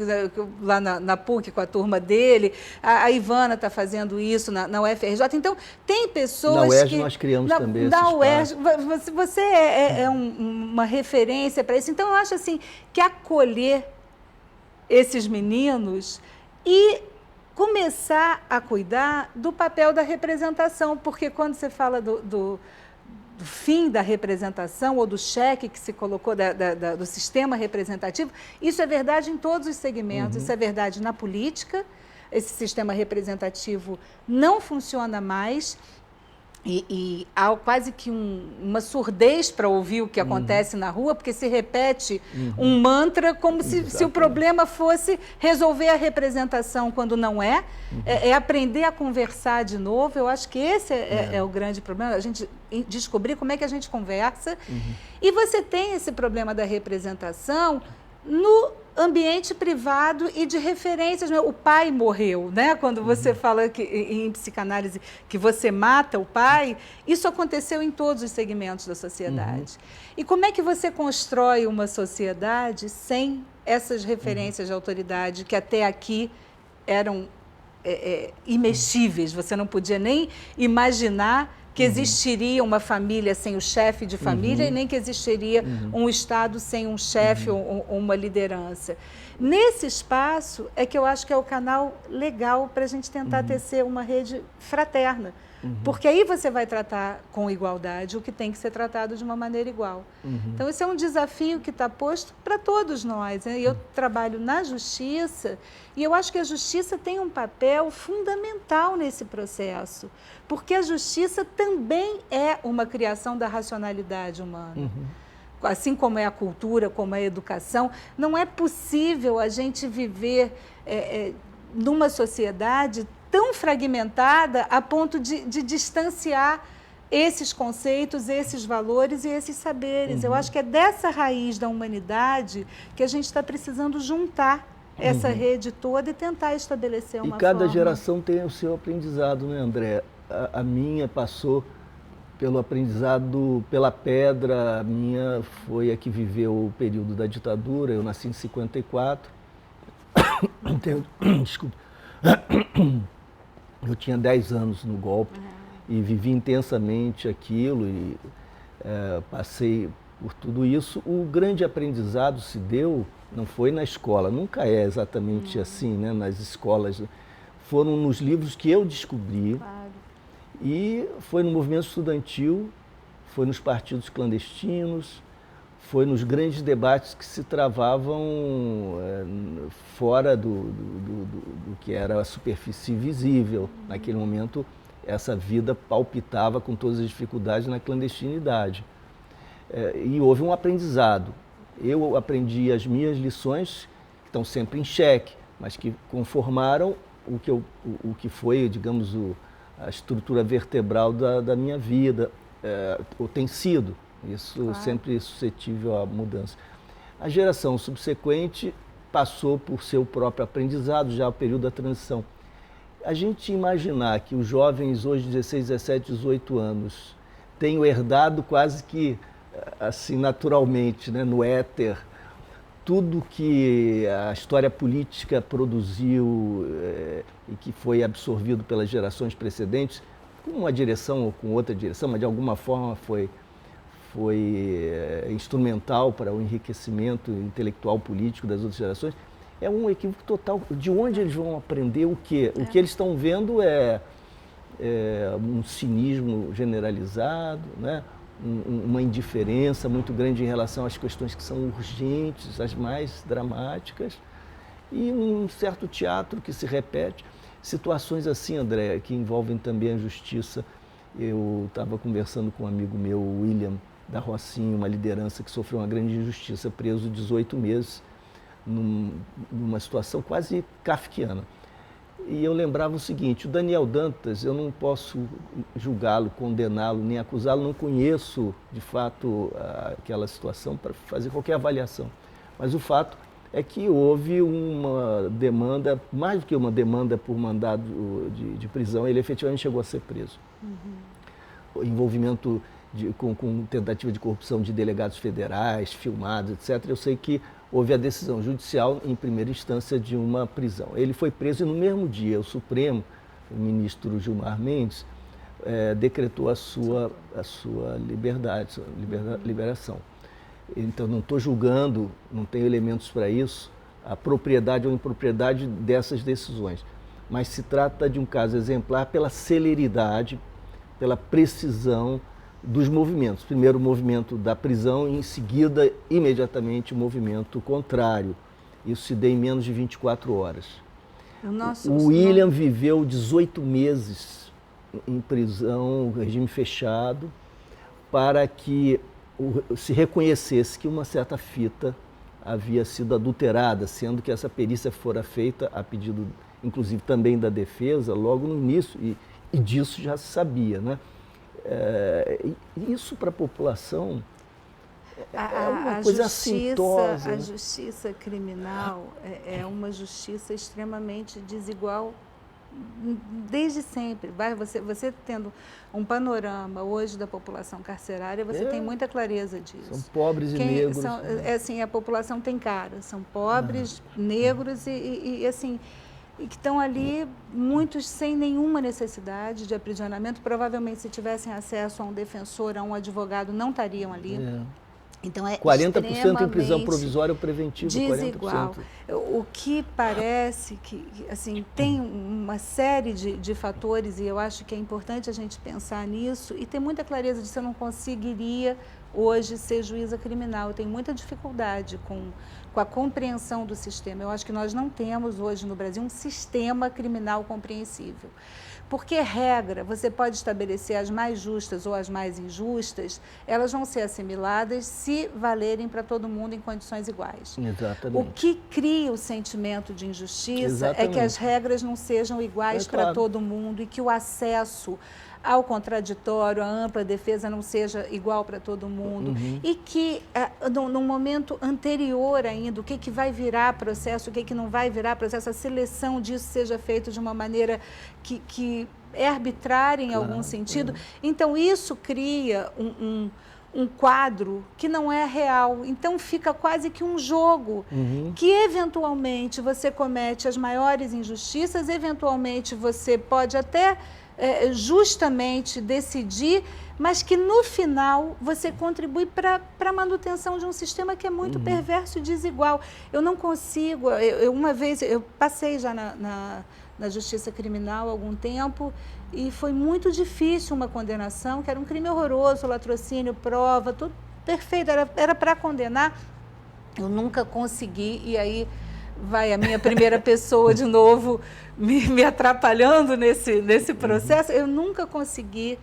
lá na PUC com a turma dele. A Ivana está fazendo isso na UFRJ. Então, tem pessoas na UERJ nós criamos também esse espaço. UERJ, você é uma referência para isso. Então, eu acho assim, que acolher esses meninos e começar a cuidar do papel da representação, porque quando você fala do fim da representação ou do cheque que se colocou do sistema representativo, isso é verdade em todos os segmentos, isso é verdade na política, esse sistema representativo não funciona mais, e há quase que uma surdez para ouvir o que acontece na rua, porque se repete um mantra como se o problema fosse resolver a representação, quando não é. É aprender a conversar de novo. Eu acho que esse é o grande problema, a gente descobrir como é que a gente conversa. E você tem esse problema da representação no ambiente privado e de referências. O pai morreu, né? Quando você fala em psicanálise que você mata o pai, isso aconteceu em todos os segmentos da sociedade. E como é que você constrói uma sociedade sem essas referências de autoridade que até aqui eram imexíveis? Você não podia nem imaginar que existiria uma família sem o chefe de família e nem que existiria um Estado sem um chefe ou uma liderança. Nesse espaço é que eu acho que é o canal legal para a gente tentar tecer uma rede fraterna, porque aí você vai tratar com igualdade o que tem que ser tratado de uma maneira igual. Então, esse é um desafio que está posto para todos nós, né? Eu trabalho na justiça e eu acho que a justiça tem um papel fundamental nesse processo, porque a justiça também é uma criação da racionalidade humana. Assim como é a cultura, como é a educação, não é possível a gente viver numa sociedade tão fragmentada a ponto de distanciar esses conceitos, esses valores e esses saberes. Eu acho que é dessa raiz da humanidade que a gente está precisando juntar essa rede toda e tentar estabelecer uma forma. E cada geração tem o seu aprendizado, né, André? A minha passou pelo aprendizado pela pedra, a minha foi a que viveu o período da ditadura, eu nasci em 54. Desculpa. Eu tinha 10 anos no golpe e vivi intensamente aquilo e passei por tudo isso. O grande aprendizado se deu, não foi na escola, nunca é exatamente assim, né, nas escolas. foram nos livros que eu descobri. Claro. E foi no movimento estudantil, foi nos partidos clandestinos, foi nos grandes debates que se travavam fora do que era a superfície visível. Naquele momento, essa vida palpitava com todas as dificuldades na clandestinidade. E houve um aprendizado. Eu aprendi as minhas lições, que estão sempre em xeque, mas que conformaram o que foi, digamos, a estrutura vertebral da minha vida, ou tem sido, isso claro. Sempre suscetível à mudança. A geração subsequente passou por seu próprio aprendizado, já o período da transição. A gente imaginar que os jovens hoje, 16, 17, 18 anos, tenham herdado quase que, assim, naturalmente, né, no éter, tudo que a história política produziu e que foi absorvido pelas gerações precedentes, com uma direção ou com outra direção, mas de alguma forma foi instrumental para o enriquecimento intelectual político das outras gerações, é um equívoco total. De onde eles vão aprender o quê? O que eles estão vendo é um cinismo generalizado, né? Uma indiferença muito grande em relação às questões que são urgentes, as mais dramáticas, e um certo teatro que se repete. Situações assim, André, que envolvem também a justiça. Eu estava conversando com um amigo meu, William, da Rocinha, uma liderança que sofreu uma grande injustiça, preso 18 meses, numa situação quase kafkiana. E eu lembrava o seguinte: o Daniel Dantas, eu não posso julgá-lo, condená-lo, nem acusá-lo, não conheço de fato aquela situação para fazer qualquer avaliação. Mas o fato é que houve uma demanda, mais do que uma demanda por mandado de prisão, ele efetivamente chegou a ser preso. O envolvimento com tentativa de corrupção de delegados federais, filmados, etc. Eu sei que houve a decisão judicial em primeira instância de uma prisão. Ele foi preso e no mesmo dia o Supremo, o ministro Gilmar Mendes, decretou a sua liberdade, liberação. Então não estou julgando, não tenho elementos para isso, a propriedade ou impropriedade dessas decisões. Mas se trata de um caso exemplar pela celeridade, pela precisão dos movimentos. Primeiro o movimento da prisão e em seguida, imediatamente, o movimento contrário. Isso se deu em menos de 24 horas. O William viveu 18 meses em prisão, regime fechado, para que se reconhecesse que uma certa fita havia sido adulterada, sendo que essa perícia fora feita a pedido, inclusive, também da defesa, logo no início, e disso já se sabia, né? Isso para a população é uma coisa assintosa. A justiça criminal é uma justiça extremamente desigual desde sempre. Você tendo um panorama hoje da população carcerária, você tem muita clareza disso. São pobres e negros. Assim, a população tem cara, são pobres, negros e assim... e que estão ali, muitos sem nenhuma necessidade de aprisionamento. Provavelmente, se tivessem acesso a um defensor, a um advogado, não estariam ali. Então, 40% em prisão provisória ou preventiva, desigual. 40%. O que parece que assim, tem uma série de fatores, e eu acho que é importante a gente pensar nisso, e ter muita clareza de que eu não conseguiria hoje ser juíza criminal. Eu tenho muita dificuldade com a compreensão do sistema. Eu acho que nós não temos hoje no Brasil um sistema criminal compreensível. Porque regra, você pode estabelecer as mais justas ou as mais injustas, elas vão ser assimiladas se valerem para todo mundo em condições iguais. Exatamente. O que cria o sentimento de injustiça é que as regras não sejam iguais para todo mundo e que o acesso ao contraditório, à ampla defesa não seja igual para todo mundo e que, no momento anterior ainda, o que vai virar processo, o que não vai virar processo, a seleção disso seja feita de uma maneira que é arbitrária em algum sentido. Então, isso cria um quadro que não é real. Então, fica quase que um jogo que, eventualmente, você comete as maiores injustiças, eventualmente, você pode até... justamente decidir, mas que no final você contribui para a manutenção de um sistema que é muito perverso e desigual. Eu não consigo, uma vez eu passei já na justiça criminal há algum tempo e foi muito difícil uma condenação, que era um crime horroroso, latrocínio, prova, tudo perfeito, era para condenar. Eu nunca consegui, e aí vai a minha primeira pessoa de novo me atrapalhando nesse processo. Eu nunca consegui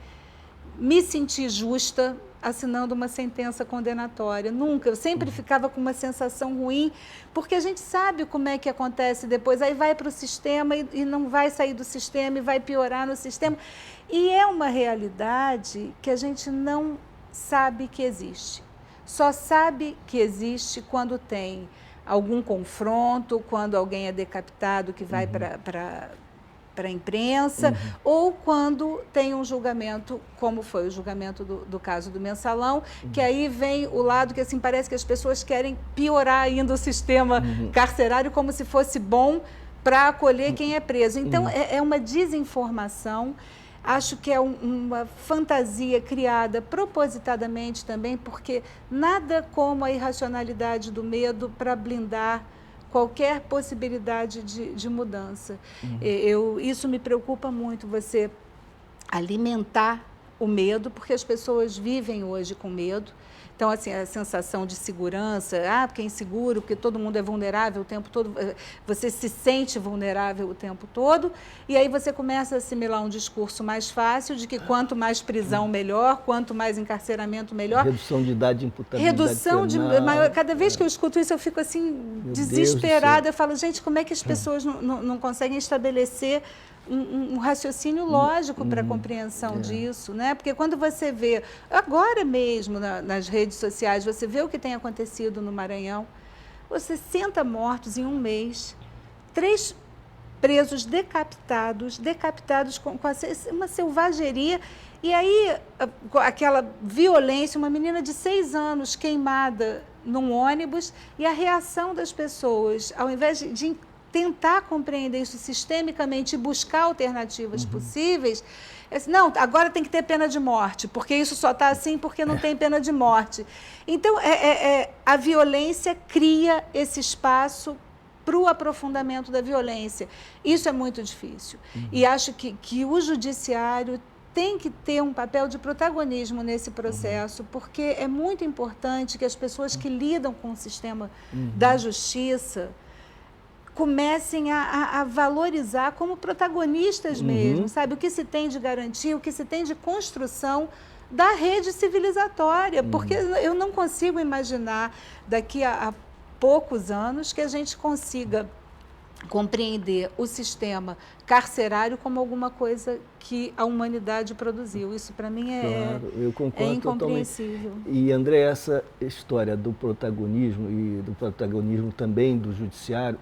me sentir justa assinando uma sentença condenatória, nunca. Eu sempre ficava com uma sensação ruim, porque a gente sabe como é que acontece depois, aí vai para o sistema e não vai sair do sistema e vai piorar no sistema. E é uma realidade que a gente não sabe que existe. Só sabe que existe quando tem algum confronto, quando alguém é decapitado que vai para a imprensa, ou quando tem um julgamento, como foi o julgamento do caso do Mensalão, que aí vem o lado que assim parece que as pessoas querem piorar ainda o sistema carcerário como se fosse bom para acolher quem é preso. Então, é uma desinformação. Acho que é uma fantasia criada propositadamente também, porque nada como a irracionalidade do medo para blindar qualquer possibilidade de mudança. Isso me preocupa muito, você alimentar o medo, porque as pessoas vivem hoje com medo. Então, assim, a sensação de segurança, porque é inseguro, porque todo mundo é vulnerável o tempo todo, você se sente vulnerável o tempo todo, e aí você começa a assimilar um discurso mais fácil de que quanto mais prisão, melhor, quanto mais encarceramento, melhor. Redução de idade de imputabilidade Redução penal. de maior. Cada vez que eu escuto isso, eu fico assim, desesperada. Eu falo, gente, como é que as pessoas não conseguem estabelecer um raciocínio lógico para a compreensão disso, né? Porque quando você vê, agora mesmo nas redes sociais, você vê o que tem acontecido no Maranhão, 60 mortos em um mês, 3 presos decapitados com uma selvageria, e aí aquela violência, uma menina de 6 anos queimada num ônibus, e a reação das pessoas, ao invés de tentar compreender isso sistemicamente e buscar alternativas possíveis, não, agora tem que ter pena de morte, porque isso só está assim porque não tem pena de morte. Então, a violência cria esse espaço para o aprofundamento da violência. Isso é muito difícil. E acho que o judiciário tem que ter um papel de protagonismo nesse processo, porque é muito importante que as pessoas que lidam com o sistema da justiça comecem a valorizar como protagonistas mesmo, sabe? O que se tem de garantia, o que se tem de construção da rede civilizatória, porque eu não consigo imaginar daqui a poucos anos que a gente consiga compreender o sistema carcerário como alguma coisa que a humanidade produziu. Isso, para mim, eu concordo incompreensível. Totalmente. E, André, essa história do protagonismo e do protagonismo também do judiciário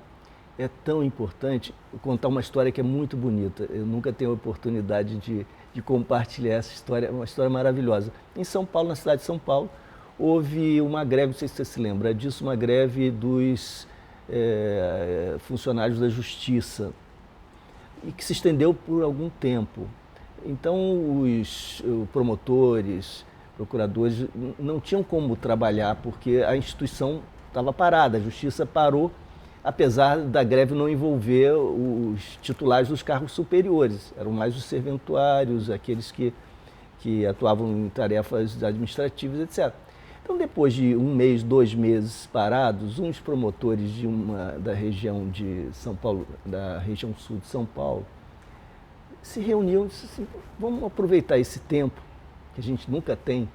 é tão importante. Vou contar uma história que é muito bonita. Eu nunca tenho a oportunidade de compartilhar essa história, é uma história maravilhosa. Em São Paulo, na cidade de São Paulo, houve uma greve, não sei se você se lembra disso, uma greve dos funcionários da Justiça, e que se estendeu por algum tempo. Então, os promotores, procuradores, não tinham como trabalhar, porque a instituição estava parada, a Justiça parou, apesar da greve não envolver os titulares dos cargos superiores, eram mais os serventuários, aqueles que atuavam em tarefas administrativas, etc. Então, depois de 1 mês, 2 meses parados, uns promotores da região de São Paulo, da região sul de São Paulo, se reuniam e disseram assim, vamos aproveitar esse tempo, que a gente nunca tem,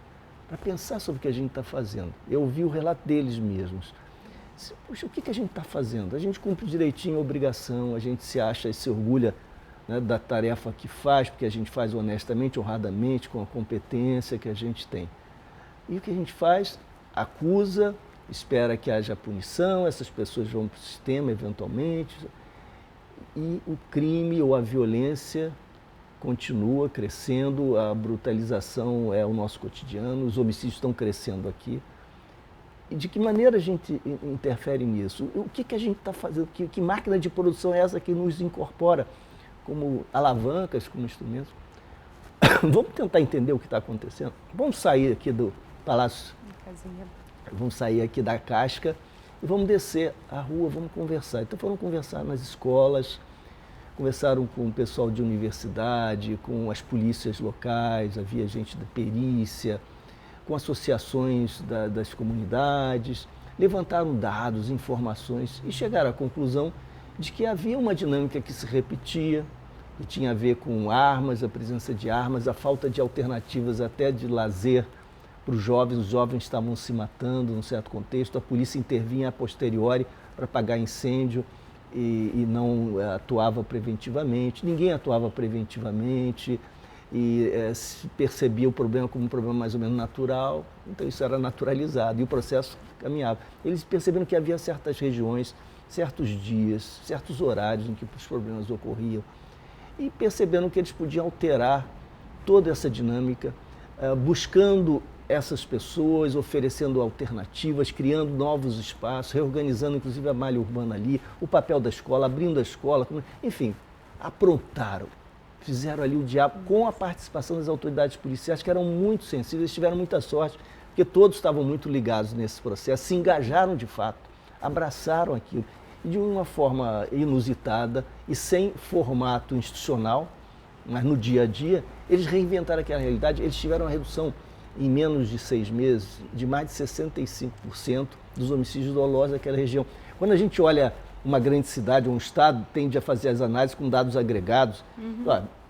para pensar sobre o que a gente está fazendo. Eu ouvi o relato deles mesmos. Puxa, o que a gente está fazendo? A gente cumpre direitinho a obrigação, a gente se acha e se orgulha, né, da tarefa que faz, porque a gente faz honestamente, honradamente, com a competência que a gente tem. E o que a gente faz? Acusa, espera que haja punição, essas pessoas vão para o sistema eventualmente, e o crime ou a violência continua crescendo, a brutalização é o nosso cotidiano, os homicídios estão crescendo aqui. E de que maneira a gente interfere nisso? O que a gente está fazendo? Que máquina de produção é essa que nos incorpora como alavancas, como instrumentos? Vamos tentar entender o que está acontecendo? Vamos sair aqui do Palácio, vamos sair aqui da casca e vamos descer a rua, vamos conversar. Então foram conversar nas escolas, conversaram com o pessoal de universidade, com as polícias locais, havia gente da perícia, com associações das comunidades, levantaram dados, informações e chegaram à conclusão de que havia uma dinâmica que se repetia, que tinha a ver com armas, a presença de armas, a falta de alternativas até de lazer para os jovens estavam se matando num certo contexto, a polícia intervinha a posteriori para apagar incêndio e não atuava preventivamente, ninguém atuava preventivamente e se percebia o problema como um problema mais ou menos natural, então isso era naturalizado e o processo caminhava. Eles perceberam que havia certas regiões, certos dias, certos horários em que os problemas ocorriam e perceberam que eles podiam alterar toda essa dinâmica, buscando essas pessoas, oferecendo alternativas, criando novos espaços, reorganizando inclusive a malha urbana ali, o papel da escola, abrindo a escola, enfim, aprontaram, fizeram ali o diabo com a participação das autoridades policiais que eram muito sensíveis, tiveram muita sorte, porque todos estavam muito ligados nesse processo, se engajaram de fato, abraçaram aquilo, e de uma forma inusitada e sem formato institucional, mas no dia a dia, eles reinventaram aquela realidade, eles tiveram uma redução em menos de 6 meses, de mais de 65% dos homicídios dolosos daquela região. Quando a gente olha uma grande cidade, um estado, tende a fazer as análises com dados agregados,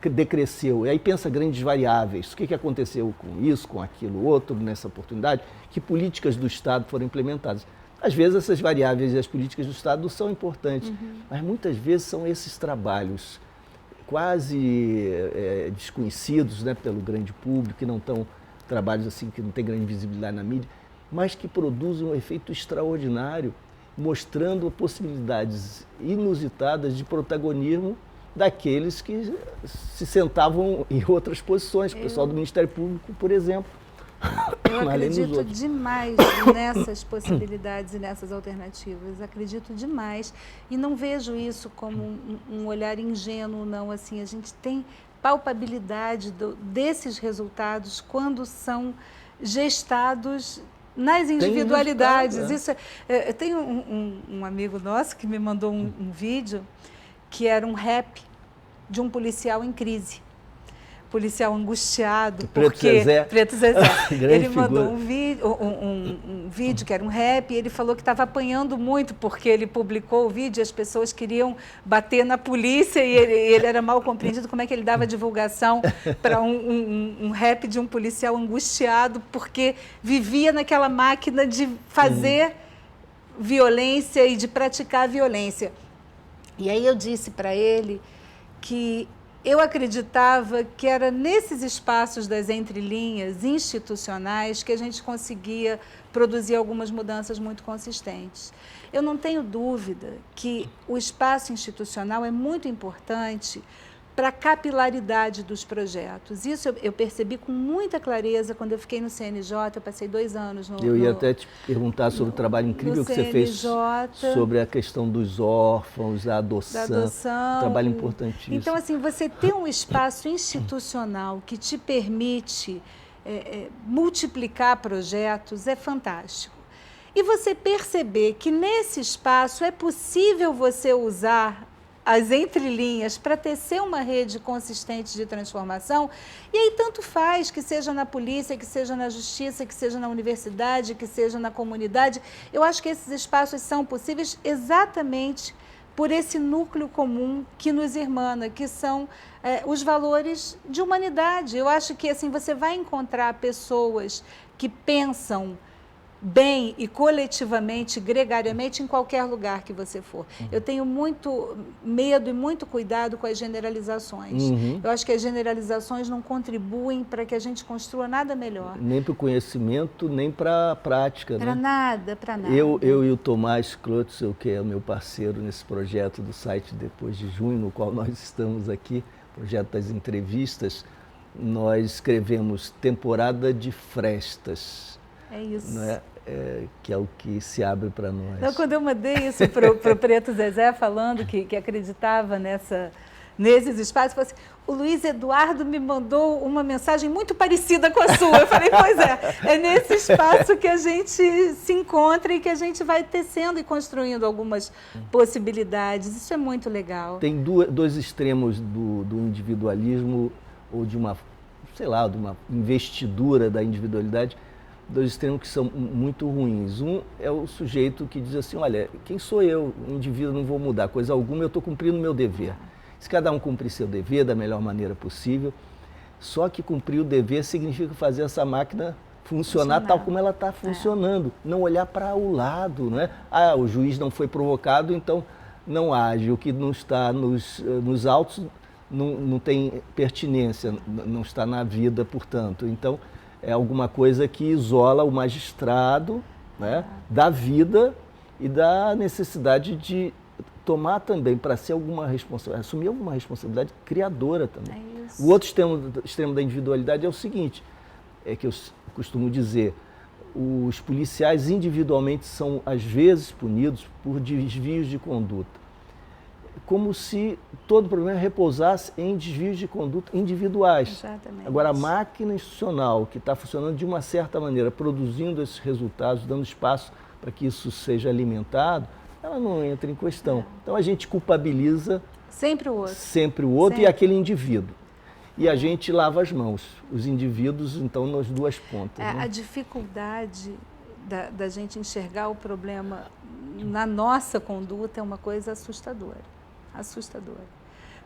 decresceu, e aí pensa grandes variáveis, o que aconteceu com isso, com aquilo, outro, nessa oportunidade, que políticas do estado foram implementadas. Às vezes essas variáveis e as políticas do estado são importantes, mas muitas vezes são esses trabalhos quase desconhecidos, né, pelo grande público, que não estão trabalhos assim que não têm grande visibilidade na mídia, mas que produzem um efeito extraordinário, mostrando possibilidades inusitadas de protagonismo daqueles que se sentavam em outras posições, o pessoal do Ministério Público, por exemplo. Eu acredito demais nessas possibilidades e nessas alternativas, acredito demais e não vejo isso como um olhar ingênuo, não, assim, a gente tem palpabilidade desses resultados quando são gestados nas individualidades. Isso tem um amigo nosso que me mandou um vídeo que era um rap de um policial em crise. Policial angustiado, Preto Zezé. Ele mandou um vídeo que era um rap e ele falou que estava apanhando muito porque ele publicou o vídeo e as pessoas queriam bater na polícia e ele era mal compreendido. Como é que ele dava divulgação para um rap de um policial angustiado porque vivia naquela máquina de fazer violência e de praticar violência. E aí eu disse para ele que eu acreditava que era nesses espaços das entrelinhas institucionais que a gente conseguia produzir algumas mudanças muito consistentes. Eu não tenho dúvida que o espaço institucional é muito importante para a capilaridade dos projetos. Isso eu percebi com muita clareza quando eu fiquei no CNJ, eu passei 2 anos no... Eu ia até te perguntar sobre o trabalho incrível que você fez sobre a questão dos órfãos, da adoção, trabalho importantíssimo. Então, assim, você ter um espaço institucional que te permite multiplicar projetos é fantástico. E você perceber que nesse espaço é possível você usar as entrelinhas para tecer uma rede consistente de transformação, e aí tanto faz que seja na polícia, que seja na justiça, que seja na universidade, que seja na comunidade. Eu acho que esses espaços são possíveis exatamente por esse núcleo comum que nos irmana, que são os valores de humanidade. Eu acho que assim você vai encontrar pessoas que pensam bem e coletivamente, gregariamente, em qualquer lugar que você for. Eu tenho muito medo e muito cuidado com as generalizações. Eu acho que as generalizações não contribuem para que a gente construa nada melhor. Nem para o conhecimento, nem para a prática. Para nada, para nada. Eu e o Tomás Klotzel, que é o meu parceiro nesse projeto do site Depois de Junho, no qual nós estamos aqui, projeto das entrevistas, nós escrevemos Temporada de Frestas. É isso. Não é? Que é o que se abre para nós. Então, quando eu mandei isso para o Preto Zezé, falando que acreditava nesses espaços, falou assim, o Luiz Eduardo me mandou uma mensagem muito parecida com a sua. Eu falei, pois é nesse espaço que a gente se encontra e que a gente vai tecendo e construindo algumas possibilidades. Isso é muito legal. Tem dois extremos do individualismo ou de uma, sei lá, de uma investidura da individualidade, dois extremos que são muito ruins. Um é o sujeito que diz assim, olha, quem sou eu, um indivíduo, não vou mudar coisa alguma, eu estou cumprindo o meu dever. Se cada um cumprir seu dever da melhor maneira possível, só que cumprir o dever significa fazer essa máquina funcionar tal como ela está funcionando, não olhar para o lado, não é? Ah, o juiz não foi provocado, então não age, o que não está nos autos não tem pertinência, não está na vida, portanto. Então, é alguma coisa que isola o magistrado, né, da vida e da necessidade de tomar também, para ser assumir alguma responsabilidade criadora também. O outro extremo da individualidade é o seguinte, é que eu costumo dizer, os policiais individualmente são às vezes punidos por desvios de conduta, como se todo o problema repousasse em desvios de conduta individuais. Exatamente. Agora, a máquina institucional que está funcionando de uma certa maneira, produzindo esses resultados, dando espaço para que isso seja alimentado, ela não entra em questão. Então, a gente culpabiliza sempre o outro, sempre. E aquele indivíduo. E a gente lava as mãos. Os indivíduos, então, nas duas pontas. Né? A dificuldade da gente enxergar o problema na nossa conduta é uma coisa assustadora.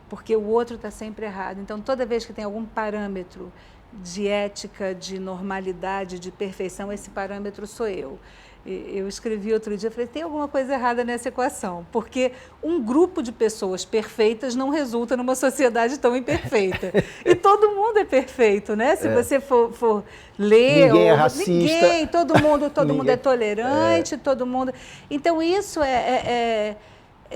Porque o outro está sempre errado. Então, toda vez que tem algum parâmetro de ética, de normalidade, de perfeição, esse parâmetro sou eu. Eu escrevi outro dia, falei, tem alguma coisa errada nessa equação, porque um grupo de pessoas perfeitas não resulta numa sociedade tão imperfeita. E todo mundo é perfeito, né? Se você for ler... Ninguém é racista. Ninguém, todo mundo é tolerante, todo mundo... Então, isso é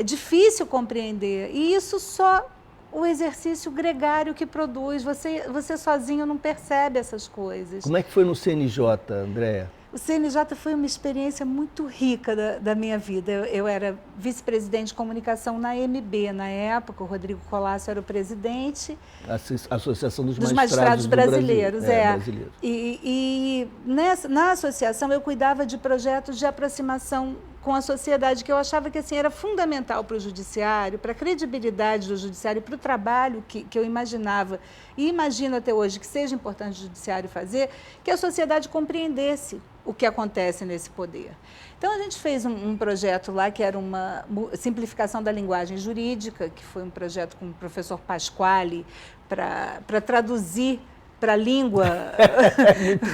difícil compreender. E isso só o exercício gregário que produz. Você sozinho não percebe essas coisas. Como é que foi no CNJ, Andréa? O CNJ foi uma experiência muito rica da minha vida. Eu era vice-presidente de comunicação na AMB na época, o Rodrigo Colasso era o presidente. A Associação dos Magistrados Brasileiros. Brasileiros. E na associação eu cuidava de projetos de aproximação com a sociedade, que eu achava que assim, era fundamental para o judiciário, para a credibilidade do judiciário, para o trabalho que eu imaginava e imagino até hoje que seja importante o judiciário fazer, que a sociedade compreendesse o que acontece nesse poder. Então, a gente fez um projeto lá que era uma simplificação da linguagem jurídica, que foi um projeto com o professor Pasquale, para traduzir para a língua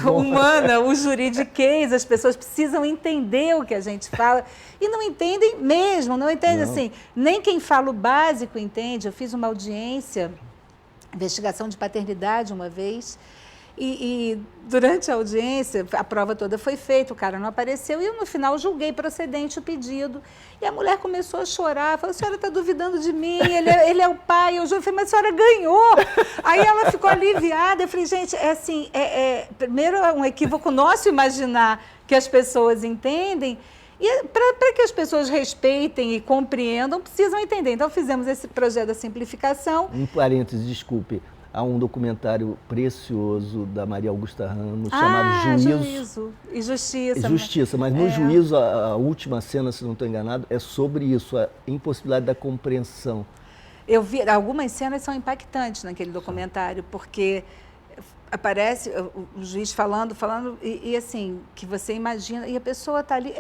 humana, o juridiquês, as pessoas precisam entender o que a gente fala e não entendem mesmo, não entendem assim, nem quem fala o básico entende. Eu fiz uma audiência, investigação de paternidade uma vez, e durante a audiência, a prova toda foi feita, o cara não apareceu, e eu no final julguei procedente o pedido. E a mulher começou a chorar, falou, a senhora está duvidando de mim, ele é o pai. Eu falei, mas a senhora ganhou. Aí ela ficou aliviada, eu falei, gente, primeiro é um equívoco nosso imaginar que as pessoas entendem, e para que as pessoas respeitem e compreendam, precisam entender. Então fizemos esse projeto da simplificação. Um parênteses, desculpe. Há um documentário precioso da Maria Augusta Ramos, chamado Juízo e Justiça. Justiça, mas no Juízo, a última cena, se não estou enganado, é sobre isso, a impossibilidade da compreensão. Eu vi, algumas cenas são impactantes naquele documentário, porque aparece o juiz falando, e assim, que você imagina, e a pessoa está ali,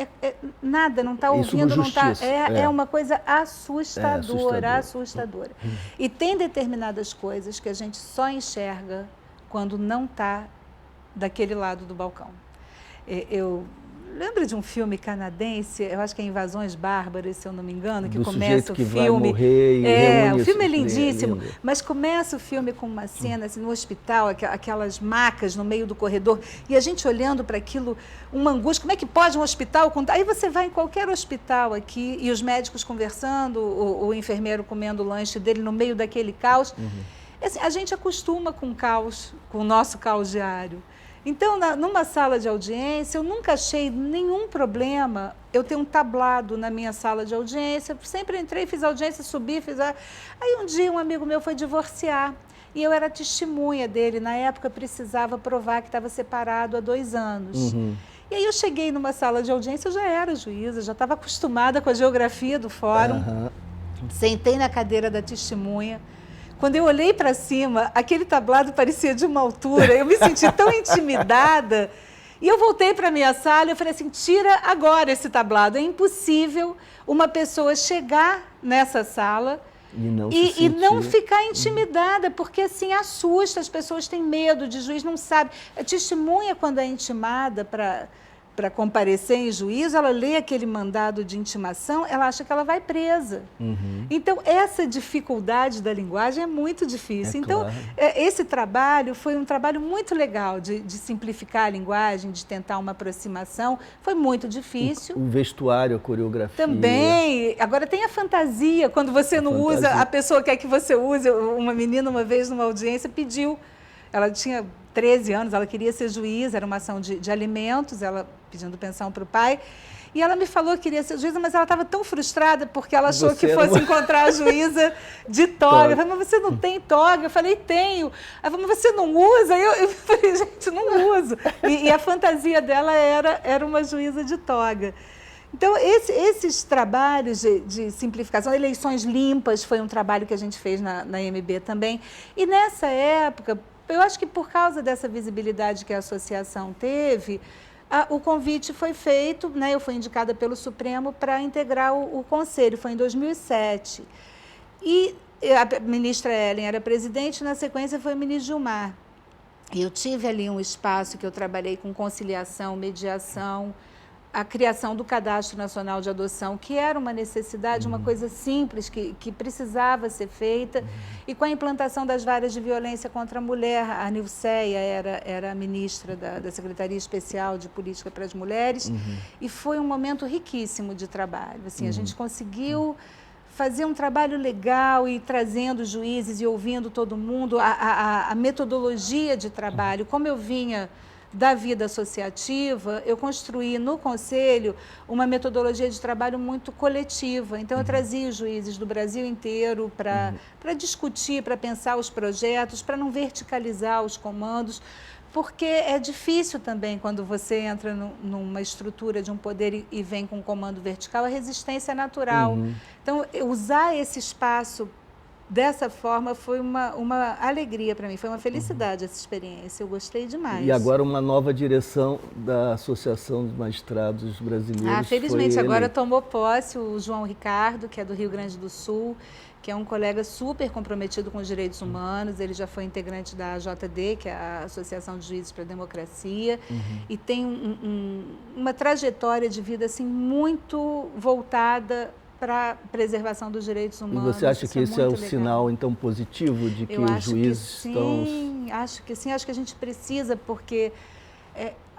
nada, não está ouvindo, não está. É uma coisa assustadora. E tem determinadas coisas que a gente só enxerga quando não está daquele lado do balcão. Eu lembro de um filme canadense, eu acho que é Invasões Bárbaras, se eu não me engano, que começa o filme. Vai morrer e o filme é lindíssimo, mas começa o filme com uma cena assim, no hospital, aquelas macas no meio do corredor, e a gente olhando para aquilo, uma angústia, como é que pode um hospital com... Aí você vai em qualquer hospital aqui, e os médicos conversando, o enfermeiro comendo o lanche dele no meio daquele caos. Assim, a gente acostuma com o caos, com o nosso caos diário. Então, numa sala de audiência, eu nunca achei nenhum problema eu ter um tablado na minha sala de audiência. Sempre entrei, fiz audiência, subi, Aí um dia um amigo meu foi divorciar e eu era testemunha dele. Na época, precisava provar que estava separado há 2 anos. E aí eu cheguei numa sala de audiência, eu já era juíza, já estava acostumada com a geografia do fórum. Sentei na cadeira da testemunha. Quando eu olhei para cima, aquele tablado parecia de uma altura, eu me senti tão intimidada. E eu voltei para a minha sala e falei assim, tira agora esse tablado. É impossível uma pessoa chegar nessa sala e não ficar intimidada, porque assim assusta, as pessoas têm medo de juiz, não sabe. A testemunha, quando é intimada para comparecer em juízo, ela lê aquele mandado de intimação, ela acha que ela vai presa. Então, essa dificuldade da linguagem é muito difícil. Então, claro, esse trabalho foi um trabalho muito legal de simplificar a linguagem, de tentar uma aproximação. Foi muito difícil. O vestuário, a coreografia. Também. Agora, tem a fantasia. Quando você não usa, a pessoa quer que você use. Uma menina, uma vez, numa audiência, pediu. Ela tinha 13 anos, ela queria ser juíza, era uma ação de alimentos, ela pedindo pensão para o pai. E ela me falou que queria ser juíza, mas ela estava tão frustrada porque ela achou que fosse encontrar a juíza de toga. Eu falei, mas você não tem toga? Eu falei, tenho. Ela falou, mas você não usa? Eu falei, gente, não uso. E a fantasia dela era uma juíza de toga. Então, esses trabalhos de simplificação, eleições limpas, foi um trabalho que a gente fez na MB também. E nessa época, eu acho que por causa dessa visibilidade que a associação teve, o convite foi feito, né, eu fui indicada pelo Supremo para integrar o Conselho, foi em 2007. E a ministra Helen era presidente, na sequência foi o ministro Gilmar. E eu tive ali um espaço que eu trabalhei com conciliação, mediação, a criação do Cadastro Nacional de Adoção, que era uma necessidade, uma coisa simples, que precisava ser feita, e com a implantação das varas de violência contra a mulher, a Nilceia era a ministra da Secretaria Especial de Política para as Mulheres, e foi um momento riquíssimo de trabalho. Assim, a gente conseguiu fazer um trabalho legal e trazendo juízes e ouvindo todo mundo, a metodologia de trabalho, como eu vinha da vida associativa, eu construí no Conselho uma metodologia de trabalho muito coletiva. Então, eu trazia os juízes do Brasil inteiro para discutir, para pensar os projetos, para não verticalizar os comandos, porque é difícil também, quando você entra numa estrutura de um poder e vem com um comando vertical, a resistência é natural. Então, usar esse espaço dessa forma foi uma alegria para mim, foi uma felicidade essa experiência, eu gostei demais. E agora uma nova direção da Associação dos Magistrados Brasileiros. Felizmente agora tomou posse o João Ricardo, que é do Rio Grande do Sul, que é um colega super comprometido com os direitos humanos, ele já foi integrante da AJD, que é a Associação de Juízes para a Democracia, e tem uma trajetória de vida assim, muito voltada para a preservação dos direitos humanos. E você acha que esse é um sinal, então, positivo de que os juízes estão... Acho que sim, acho que a gente precisa, porque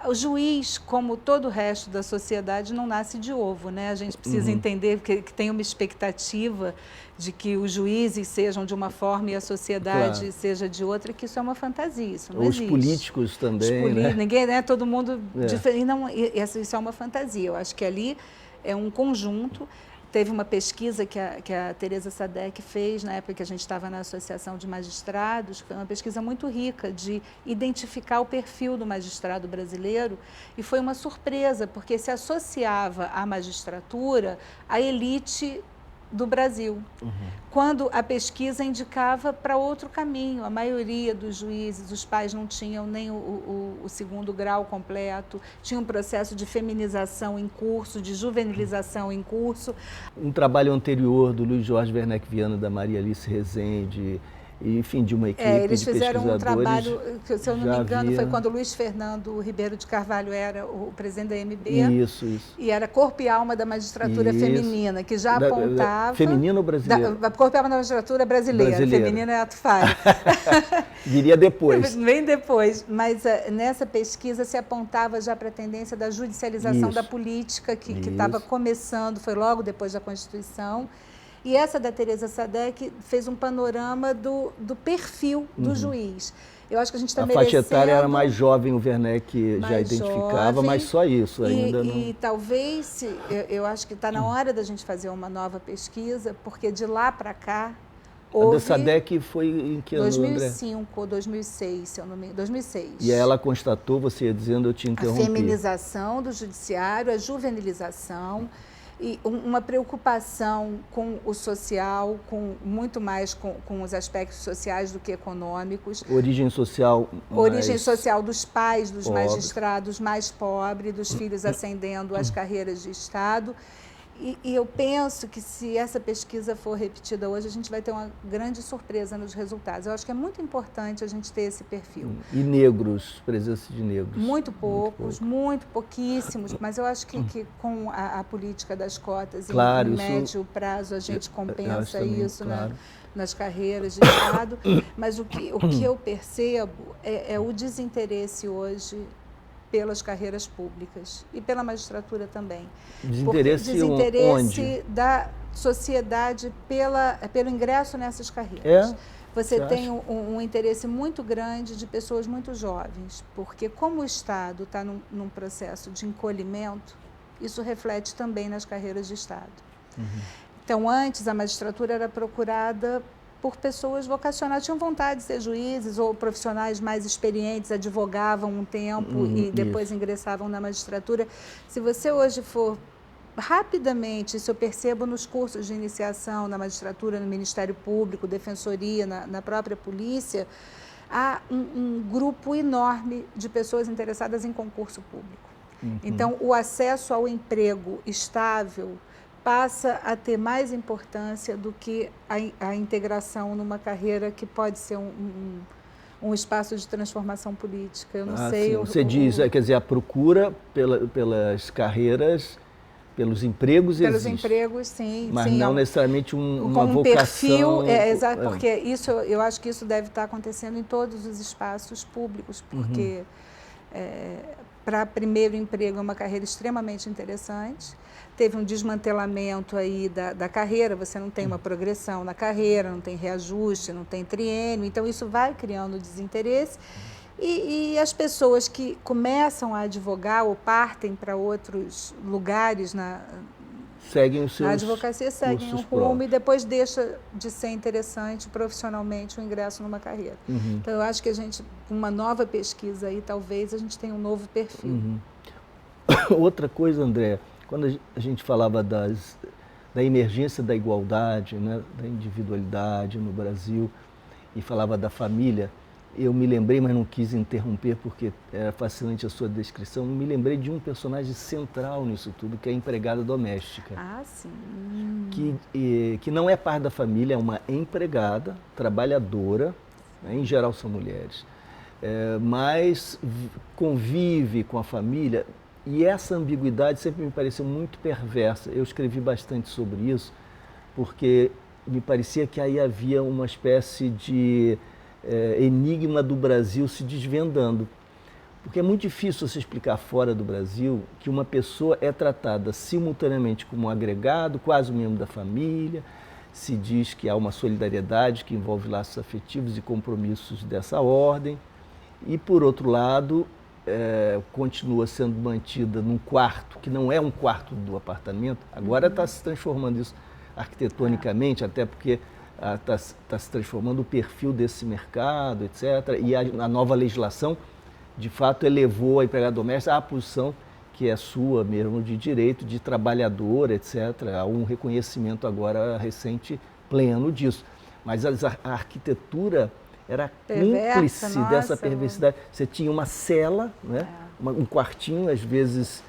o juiz, como todo o resto da sociedade, não nasce de ovo, né? A gente precisa entender que tem uma expectativa de que os juízes sejam de uma forma e a sociedade seja de outra, que isso é uma fantasia, isso não existe. Os políticos também, né? Ninguém, né? Todo mundo diferente. Não, isso é uma fantasia. Eu acho que ali é um conjunto. Teve uma pesquisa que a Tereza Sadek fez na época que a gente estava na Associação de Magistrados, foi uma pesquisa muito rica de identificar o perfil do magistrado brasileiro, e foi uma surpresa, porque se associava à magistratura a elite do Brasil, quando a pesquisa indicava para outro caminho. A maioria dos juízes, os pais não tinham nem o segundo grau completo, tinha um processo de feminização em curso, de juvenilização em curso. Um trabalho anterior do Luiz Jorge Werneck Viana, da Maria Alice Rezende, enfim, de uma equipe de pesquisadores. Eles fizeram um trabalho, que, se eu não me engano, foi quando o Luiz Fernando Ribeiro de Carvalho era o presidente da MB. Isso. E era corpo e alma da magistratura feminina, que já apontava... Feminina ou brasileira? Corpo e alma da magistratura brasileira. Feminina é ato falho. Viria depois. Vem depois. Mas nessa pesquisa se apontava já para a tendência da judicialização da política, que estava começando, foi logo depois da Constituição. E essa da Tereza Sadek fez um panorama do perfil do juiz. Eu acho que a gente está A merecendo... faixa etária era mais jovem, o Werneck já identificava, jovem, mas só isso ainda não... E talvez, eu acho que está na hora da gente fazer uma nova pesquisa, porque de lá para cá, houve... A da SADEC foi em que ano, 2005 ou 2006, se eu não me engano, 2006. E ela constatou, você ia dizendo, eu te interrompi. A feminização do judiciário, a juvenilização, e uma preocupação com o social, muito mais com os aspectos sociais do que econômicos. Origem social Origem social dos pais, dos pobre. magistrados mais pobres, dos filhos ascendendo às carreiras de Estado. E eu penso que se essa pesquisa for repetida hoje, a gente vai ter uma grande surpresa nos resultados. Eu acho que é muito importante a gente ter esse perfil. E negros, presença de negros? Muito poucos, muito pouquíssimos, mas eu acho que com a política das cotas, claro, em médio prazo, a gente compensa também, isso, claro, nas carreiras de Estado. Mas o que eu percebo é o desinteresse hoje pelas carreiras públicas e pela magistratura também. Desinteresse onde? Da sociedade pelo ingresso nessas carreiras. Você tem um interesse muito grande de pessoas muito jovens, porque como o Estado está num processo de encolhimento, isso reflete também nas carreiras de Estado. Então, antes, a magistratura era procurada por pessoas vocacionadas, tinham vontade de ser juízes ou profissionais mais experientes, advogavam um tempo e depois ingressavam na magistratura. Se você hoje for rapidamente, isso eu percebo nos cursos de iniciação na magistratura, no Ministério Público, Defensoria, na própria polícia, há um grupo enorme de pessoas interessadas em concurso público. Então, o acesso ao emprego estável passa a ter mais importância do que a integração numa carreira que pode ser um espaço de transformação política. Eu não sei... Você diz, quer dizer, a procura pelas carreiras, pelos empregos existe. Pelos empregos, sim. Mas sim, não necessariamente uma vocação... perfil, exato, porque eu acho que isso deve estar acontecendo em todos os espaços públicos, porque para primeiro emprego é uma carreira extremamente interessante. Teve um desmantelamento aí da carreira, você não tem uma progressão na carreira, não tem reajuste, não tem triênio, então isso vai criando desinteresse. E as pessoas que começam a advogar ou partem para outros lugares na advocacia, seguem um rumo e depois deixa de ser interessante profissionalmente o ingresso numa carreira. Então eu acho que com uma nova pesquisa aí, talvez a gente tenha um novo perfil. Outra coisa, André, quando a gente falava da emergência da igualdade, né, da individualidade no Brasil, e falava da família, eu me lembrei, mas não quis interromper porque era fascinante a sua descrição, me lembrei de um personagem central nisso tudo, que é a empregada doméstica. Ah, sim. Que não é parte da família, é uma empregada, trabalhadora, né, em geral são mulheres, mas convive com a família. E essa ambiguidade sempre me pareceu muito perversa. Eu escrevi bastante sobre isso, porque me parecia que aí havia uma espécie de enigma do Brasil se desvendando. Porque é muito difícil você explicar fora do Brasil que uma pessoa é tratada simultaneamente como um agregado, quase um membro da família. Se diz que há uma solidariedade que envolve laços afetivos e compromissos dessa ordem. E, por outro lado, continua sendo mantida num quarto, que não é um quarto do apartamento, agora está se transformando isso arquitetonicamente, até porque está se transformando o perfil desse mercado, etc. E a nova legislação, de fato, elevou a empregada doméstica à posição que é sua mesmo, de direito, de trabalhadora, etc. Há um reconhecimento agora recente, pleno disso. Mas a arquitetura era cúmplice dessa perversidade. Você tinha uma cela, né? Um quartinho, às vezes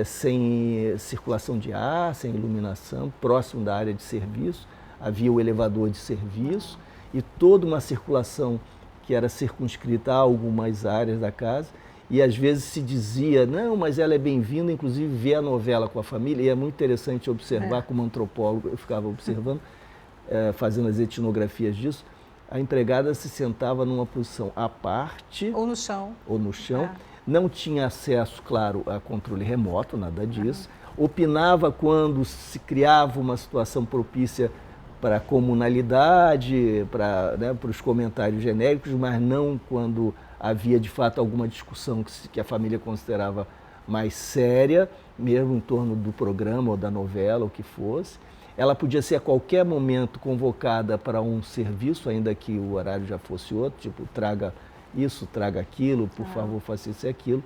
sem circulação de ar, sem iluminação, próximo da área de serviço. Havia o elevador de serviço e toda uma circulação que era circunscrita a algumas áreas da casa. E às vezes se dizia, não, mas ela é bem-vinda, inclusive ver a novela com a família. E é muito interessante observar, como antropólogo, eu ficava observando, fazendo as etnografias disso. A empregada se sentava numa posição à parte. Ou no chão. Ou no chão. Não tinha acesso, claro, a controle remoto, nada disso. Opinava quando se criava uma situação propícia para a comunalidade, para, né, os comentários genéricos, mas não quando havia de fato alguma discussão que a família considerava mais séria, mesmo em torno do programa ou da novela, o que fosse. Ela podia ser a qualquer momento convocada para um serviço, ainda que o horário já fosse outro, tipo, traga isso, traga aquilo, por favor, faça isso e aquilo.